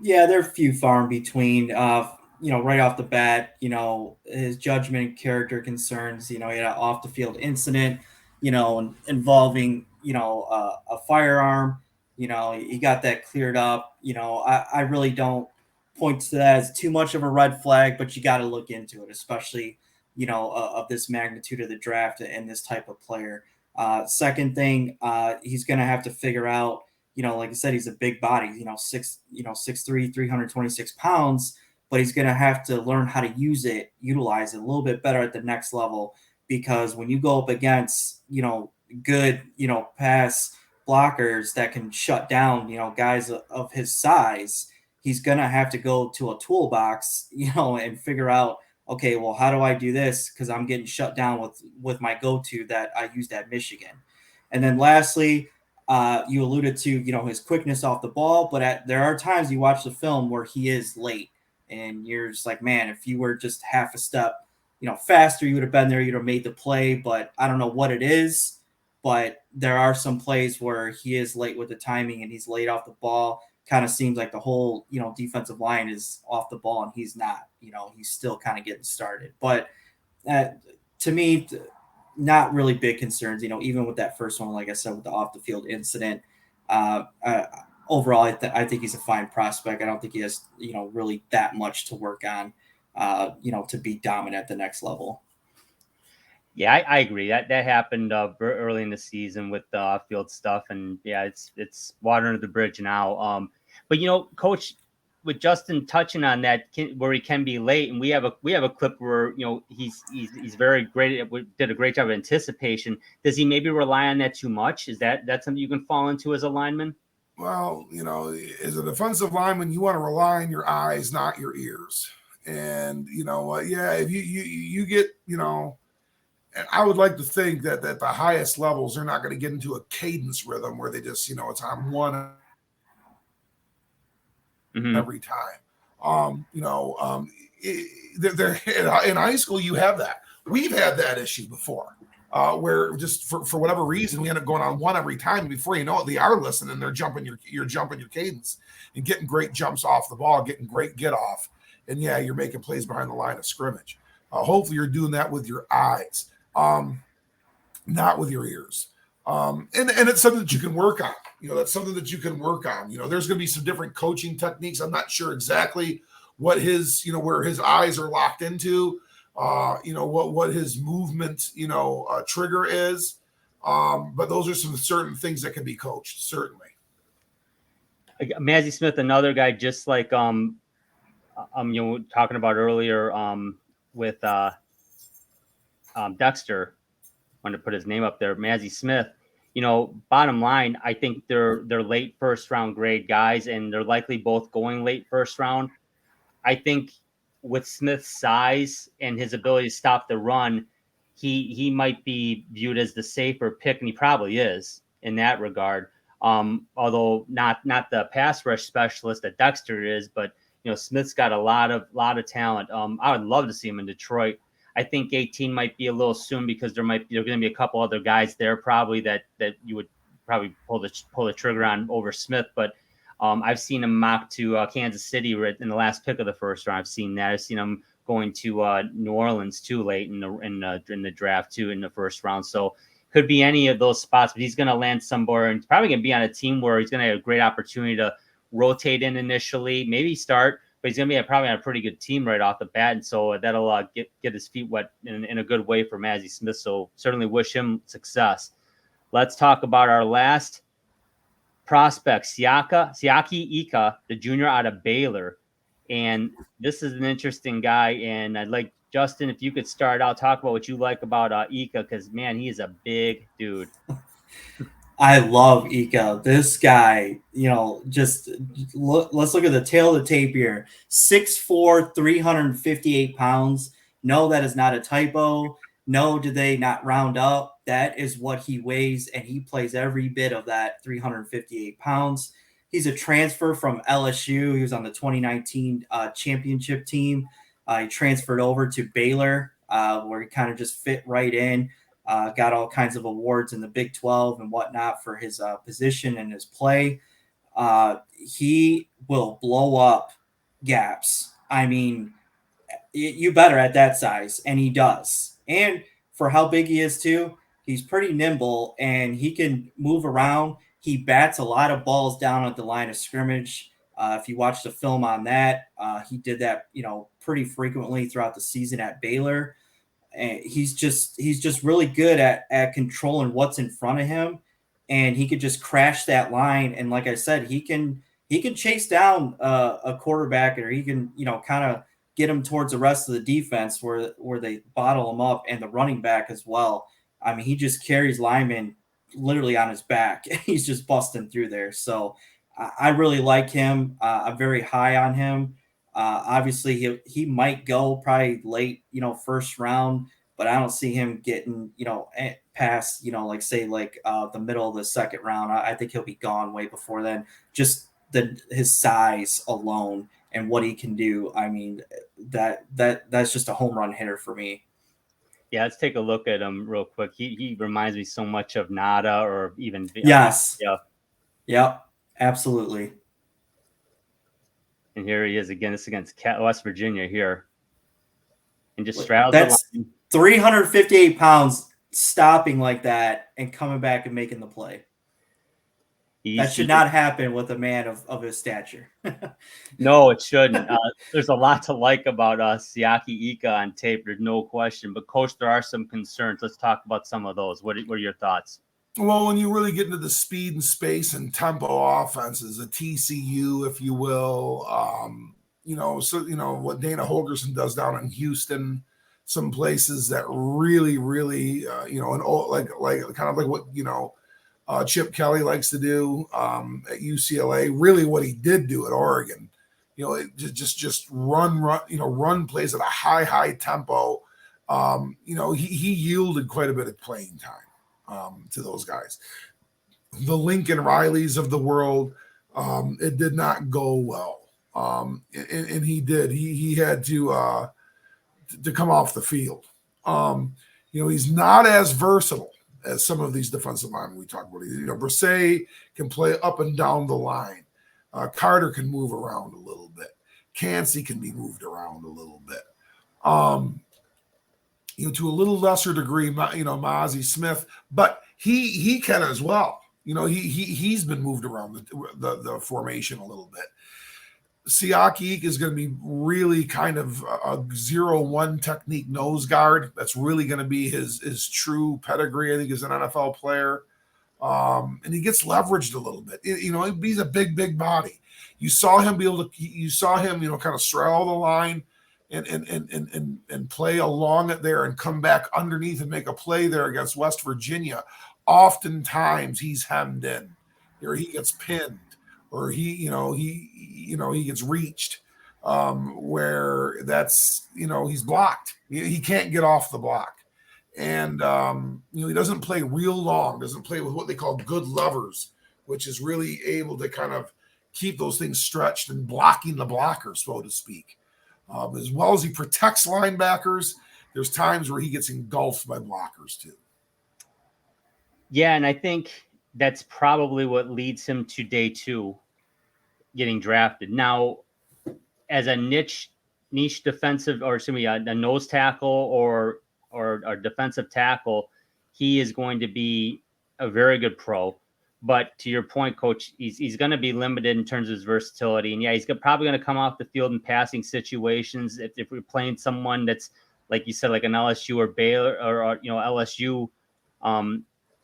Yeah, they're few far in between. Right off the bat, his judgment, character concerns. He had an off the field incident, involving a firearm. He got that cleared up. I really don't point to that as too much of a red flag, but you got to look into it, especially of this magnitude of the draft and this type of player. Second thing, he's going to have to figure out, like I said, he's a big body, 6'3", 326 pounds, but he's going to have to learn how to utilize it a little bit better at the next level, because when you go up against, good, pass blockers that can shut down, guys of his size, he's going to have to go to a toolbox, and figure out, okay, well, how do I do this? Because I'm getting shut down with my go-to that I used at Michigan. And then lastly, you alluded to, his quickness off the ball, but there are times you watch the film where he is late, and you're just like, man, if you were just half a step, faster, you would have been there, you'd have made the play. But I don't know what it is, but there are some plays where he is late with the timing and he's late off the ball. Kind of seems like the whole, defensive line is off the ball and he's not, he's still kind of getting started. But to me, not really big concerns. Even with that first one, like I said, with the off the field incident, overall, I think he's a fine prospect. I don't think he has really that much to work on, to be dominant at the next level. Yeah, I agree. That happened early in the season with the off-field stuff, and yeah, it's water under the bridge now. But Coach, with Justin touching on that, where he can be late, and we have a clip where he's very great. Did a great job of anticipation. Does he maybe rely on that too much? Is that something you can fall into as a lineman? Well, as a defensive lineman, you want to rely on your eyes, not your ears. And if you get and I would like to think that at the highest levels, they're not going to get into a cadence rhythm where they just, it's on one every time. They're in high school, you have that. We've had that issue before, where just for whatever reason, we end up going on one every time. Before you know it, they are listening. They're you're jumping your cadence and getting great jumps off the ball, getting great get off. And yeah, you're making plays behind the line of scrimmage. Hopefully you're doing that with your eyes. Not with your ears. And it's something that you can work on. That's something that you can work on. There's going to be some different coaching techniques. I'm not sure exactly what his, where his eyes are locked into, what his movement, trigger is. But those are some certain things that can be coached, certainly. Mazi Smith, another guy, just like, talking about earlier, with, Dexter, wanted to put his name up there. Mazi Smith, bottom line, I think they're late first round grade guys, and they're likely both going late first round. I think with Smith's size and his ability to stop the run, he might be viewed as the safer pick, and he probably is in that regard. Although not the pass rush specialist that Dexter is, but Smith's got a lot of talent. I would love to see him in Detroit. I think 18 might be a little soon because there are going to be a couple other guys there probably that you would probably pull the trigger on over Smith. But I've seen him mocked to Kansas City in the last pick of the first round. I've seen that. I've seen him going to New Orleans too late in the draft too in the first round. So could be any of those spots, but he's going to land somewhere and he's probably going to be on a team where he's going to have a great opportunity to rotate in initially, maybe start. But he's going to be probably on a pretty good team right off the bat. And so that'll get his feet wet in a good way for Mazi Smith. So certainly wish him success. Let's talk about our last prospect, Siaki Ika, the junior out of Baylor. And this is an interesting guy. And I'd like, Justin, if you could start out, talk about what you like about Ika, because, man, he is a big dude. I love Ika. This guy, let's look at the tail of the tape here. 6'4", 358 pounds. No, that is not a typo. No, did they not round up? That is what he weighs, and he plays every bit of that 358 pounds. He's a transfer from LSU. He was on the 2019 championship team. He transferred over to Baylor, where he kind of just fit right in. Got all kinds of awards in the Big 12 and whatnot for his position and his play. He will blow up gaps. I mean, you better at that size, and he does. And for how big he is too, he's pretty nimble, and he can move around. He bats a lot of balls down at the line of scrimmage. If you watch the film on that, he did that, pretty frequently throughout the season at Baylor. And he's just really good at controlling what's in front of him, and he could just crash that line. And like I said, he can chase down a quarterback, or he can kind of get him towards the rest of the defense where they bottle him up, and the running back as well. I mean, he just carries linemen literally on his back. He's just busting through there. So I really like him. I'm very high on him. Obviously, he might go probably late, first round, but I don't see him getting, past, the middle of the second round. I think he'll be gone way before then. Just his size alone and what he can do. I mean, that's just a home run hitter for me. Yeah, let's take a look at him real quick. He reminds me so much of Nada, or even yes, yeah, yep, absolutely. And here he is again. This is against West Virginia here, and just straddles that's the line. 358 pounds. stopping like that and coming back and making the play. That should not happen with a man of his stature. No, it shouldn't. There's a lot to like about Siaki Ika on tape. There's no question. But, Coach, there are some concerns. Let's talk about some of those. What are your thoughts? Well, when you really get into the speed and space and tempo offenses, a TCU, if you will, what Dana Holgerson does down in Houston, some places that really, really, like kind of like what, Chip Kelly likes to do at UCLA, really what he did do at Oregon, just run plays at a high tempo. He yielded quite a bit of playing time to those guys. The Lincoln Rileys of the world, it did not go well. And he did. He had to come off the field. He's not as versatile as some of these defensive linemen we talk about. Brisset can play up and down the line. Carter can move around a little bit. Cansey can be moved around a little bit. To a little lesser degree, Mazi Smith, but he can as well. He's been moved around the formation a little bit. Siaki is going to be really kind of a 0-1 technique nose guard. That's really going to be his true pedigree, I think, as an NFL player. And he gets leveraged a little bit. He's a big body. You saw him kind of straddle the line and play along it there and come back underneath and make a play there against West Virginia. Oftentimes he's hemmed in, or he gets pinned, or he gets reached, where that's, he's blocked. He can't get off the block. And, he doesn't play real long, doesn't play with what they call good levers, which is really able to kind of keep those things stretched and blocking the blocker, so to speak. As well as he protects linebackers, there's times where he gets engulfed by blockers too. Yeah, and I think that's probably what leads him to day 2 getting drafted. Now, as a niche defensive, or excuse me, a nose tackle or a defensive tackle, he is going to be a very good pro. But to your point, Coach, he's going to be limited in terms of his versatility. And yeah, he's probably going to come off the field in passing situations. If we're playing someone that's, like you said, like an LSU or Baylor or LSU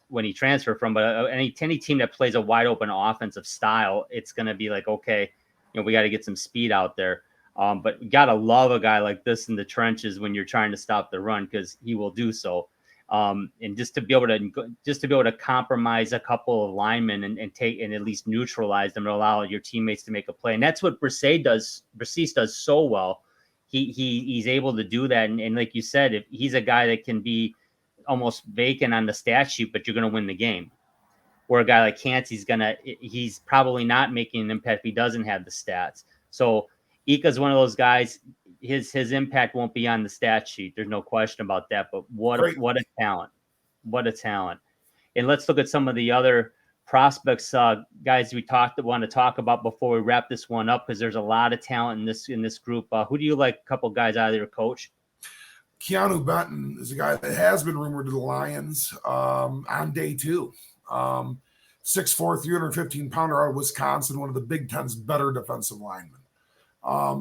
when he transferred from, but any team that plays a wide open offensive style, it's going to be like, okay, we got to get some speed out there. But you got to love a guy like this in the trenches when you're trying to stop the run, because he will do so. And just to be able to compromise a couple of linemen and at least neutralize them and allow your teammates to make a play. And that's what Brisset does so well. He's able to do that. And like you said, if he's a guy that can be almost vacant on the stat sheet, but you're going to win the game. Where a guy like Cansey's he's probably not making an impact if he doesn't have the stats. So Ika's one of those guys. His impact won't be on the stat sheet. There's no question about that. But what a talent. What a talent. And let's look at some of the other prospects, guys we want to talk about before we wrap this one up, because there's a lot of talent in this group. Who do you like? A couple guys out of there, Coach? Keanu Benton is a guy that has been rumored to the Lions on day 2. 6'4", 315-pounder out of Wisconsin, one of the Big Ten's better defensive linemen.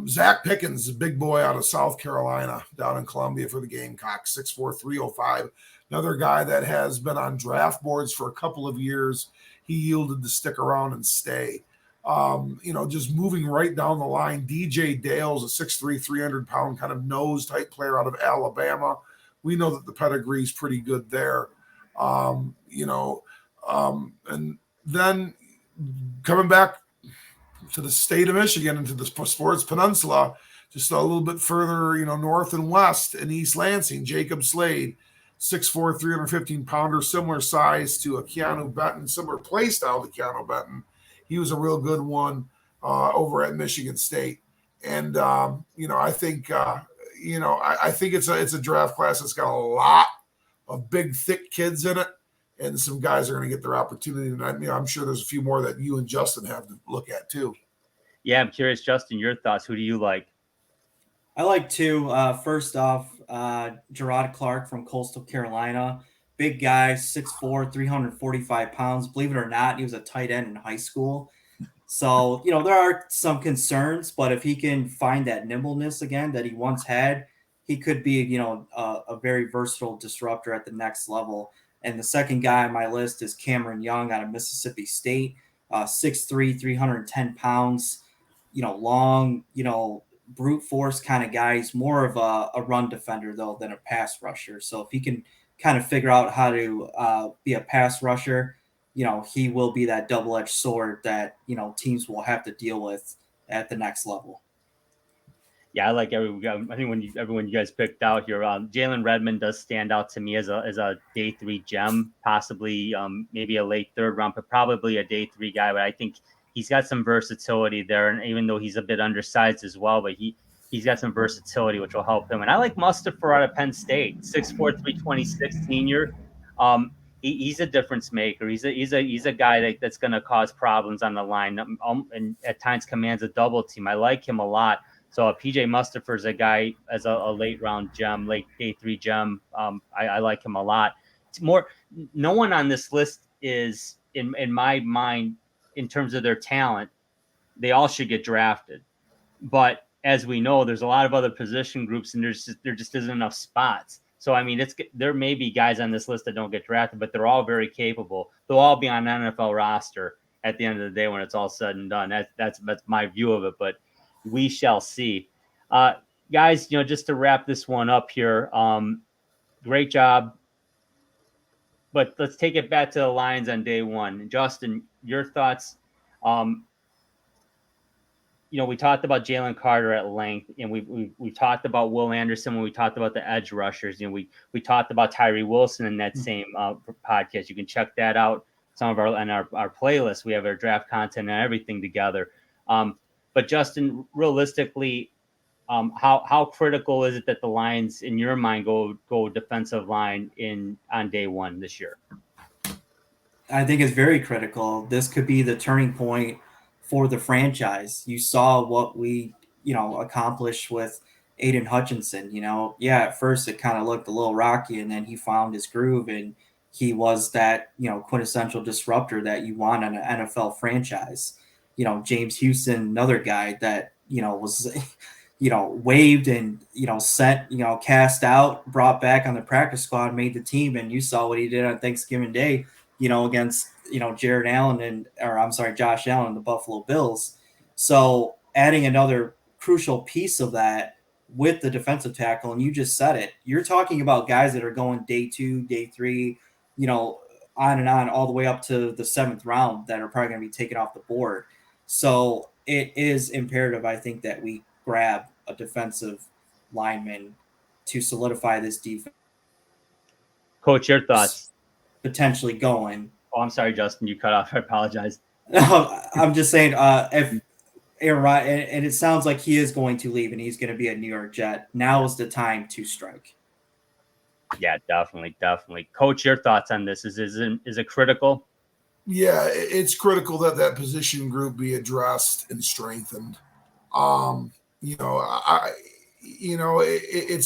Zach Pickens, a big boy out of South Carolina, down in Columbia for the Gamecocks, 6'4", 305. Another guy that has been on draft boards for a couple of years. He yielded to stick around and stay. Just moving right down the line. DJ Dale's a 6'3", 300-pound kind of nose-type player out of Alabama. We know that the pedigree is pretty good there. And then coming back to the state of Michigan, into the Sports Peninsula, just a little bit further, north and west in East Lansing, Jacob Slade, 6'4", 315-pounder, similar size to a Keanu Benton, similar play style to Keanu Benton. He was a real good one over at Michigan State. And, I think, I think it's a draft class that's got a lot of big, thick kids in it. And some guys are going to get their opportunity. And I'm sure there's a few more that you and Justin have to look at too. Yeah, I'm curious, Justin, your thoughts. Who do you like? I like 2. First off, Gerard Clark from Coastal Carolina. big guy, 6'4", 345 pounds. Believe it or not, he was a tight end in high school. So, there are some concerns, but if he can find that nimbleness again that he once had, he could be, a very versatile disruptor at the next level. And the second guy on my list is Cameron Young out of Mississippi State, 6'3", 310 pounds, long, brute force kind of guy. He's more of a run defender, though, than a pass rusher. So if he can kind of figure out how to be a pass rusher, he will be that double-edged sword that, teams will have to deal with at the next level. Yeah, I like I think everyone you guys picked out here, Jalen Redmond does stand out to me as a day 3 gem, possibly maybe a late 3rd round, but probably a day 3 guy. But I think he's got some versatility there, and even though he's a bit undersized as well, but he's got some versatility which will help him. And I like Mustipher out of Penn State, 6'4", 326 senior. He's a difference maker. He's a guy that's going to cause problems on the line, and at times commands a double team. I like him a lot. So PJ Mustipher is a guy as a late round gem, late day 3 gem. I like him a lot. It's more, no one on this list is in my mind in terms of their talent. They all should get drafted, but as we know, there's a lot of other position groups, and there just isn't enough spots. So I mean, there may be guys on this list that don't get drafted, but they're all very capable. They'll all be on an NFL roster at the end of the day when it's all said and done. That's my view of it, but we shall see. Guys, just to wrap this one up here, great job. But let's take it back to the Lions on day 1. Justin, your thoughts? We talked about Jalen Carter at length, and we talked about Will Anderson when we talked about the edge rushers. We talked about Tyree Wilson in that same podcast. You can check that out. Some of our playlist. We have our draft content and everything together. But Justin, realistically, how critical is it that the Lions, in your mind, go defensive line on day 1 this year? I think it's very critical. This could be the turning point for the franchise. You saw what we, accomplished with Aiden Hutchinson. At first it kind of looked a little rocky, and then he found his groove, and he was that, quintessential disruptor that you want in an NFL franchise. James Houston, another guy that, was, waived and, sent, cast out, brought back on the practice squad, made the team. And you saw what he did on Thanksgiving Day, against, Josh Allen and the Buffalo Bills. So adding another crucial piece of that with the defensive tackle, and you just said it, you're talking about guys that are going day 2, day 3, on and on all the way up to the 7th round that are probably going to be taken off the board. So it is imperative, I think, that we grab a defensive lineman to solidify this defense. Coach, your thoughts? Potentially going. Oh, I'm sorry, Justin, you cut off. I apologize. I'm just saying, if Aaron Rodgers, and it sounds like he is going to leave and he's going to be a New York Jet, now is the time to strike. Yeah, definitely. Coach, your thoughts on this? Is it critical? Yeah, it's critical that position group be addressed and strengthened. It's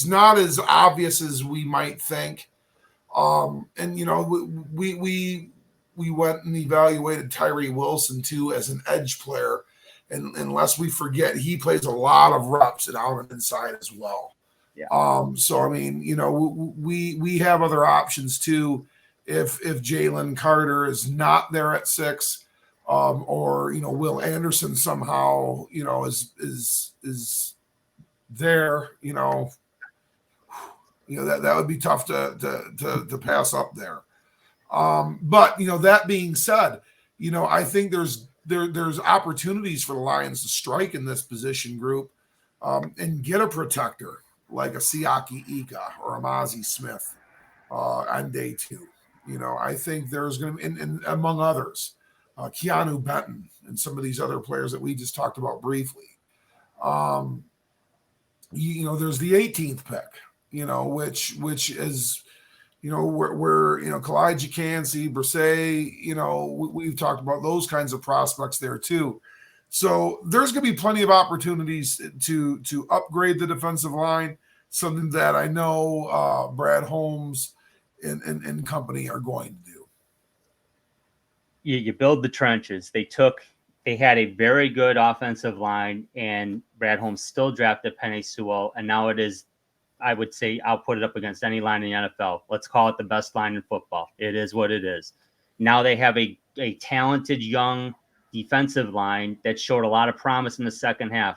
not as obvious as we might think. We went and evaluated Tyree Wilson too as an edge player, and unless we forget, he plays a lot of reps and out and inside as well. Yeah. So I mean, we have other options too. If Jalen Carter is not there at 6, or Will Anderson somehow is there, that would be tough to pass up there. But that being said, I think there's opportunities for the Lions to strike in this position group, and get a protector like a Siaki Ika or a Mozzie Smith on day 2. I think there's going to be, and among others, Keanu Benton and some of these other players that we just talked about briefly. There's the 18th pick, which is, where Kalijah Kancey, Brisset, we've talked about those kinds of prospects there too. So there's going to be plenty of opportunities to upgrade the defensive line, something that I know Brad Holmes and company are going to do. You build the trenches. They had a very good offensive line, and Brad Holmes still drafted Penei Sewell, and now it is, I would say, I'll put it up against any line in the NFL. Let's call it the best line in football. It is what it is. Now they have a talented young defensive line that showed a lot of promise in the second half.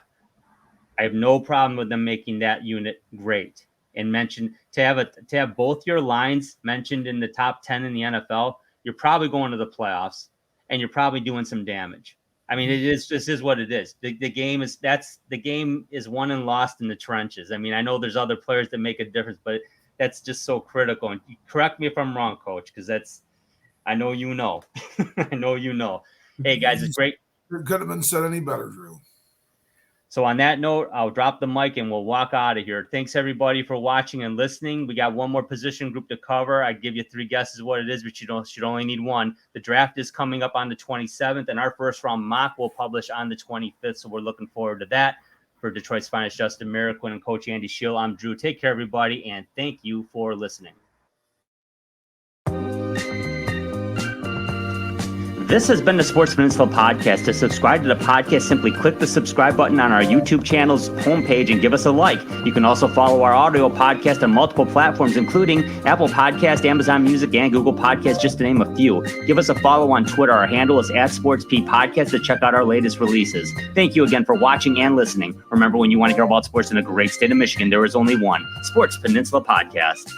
I have no problem with them making that unit great. And to have both your lines mentioned in the top 10 in the NFL, you're probably going to the playoffs, and you're probably doing some damage. I mean, this is what it is. The game is won and lost in the trenches. I mean, I know there's other players that make a difference, but that's just so critical. And correct me if I'm wrong, Coach, because I know you know. I know you know. Hey guys, it's great. It could have been said any better, Drew. So on that note, I'll drop the mic and we'll walk out of here. Thanks everybody for watching and listening. We got one more position group to cover. I give you 3 guesses what it is, but you should only need 1. The draft is coming up on the 27th, and our first round mock will publish on the 25th. So we're looking forward to that. For Detroit's finest, Justin Merriquin and Coach Andy Schill, I'm Drew. Take care, everybody, and thank you for listening. This has been the Sports Peninsula Podcast. To subscribe to the podcast, simply click the subscribe button on our YouTube channel's homepage and give us a like. You can also follow our audio podcast on multiple platforms, including Apple Podcast, Amazon Music, and Google Podcast, just to name a few. Give us a follow on Twitter. Our handle is @SportsPPodcast to check out our latest releases. Thank you again for watching and listening. Remember, when you want to hear about sports in the great state of Michigan, there is only one Sports Peninsula Podcast.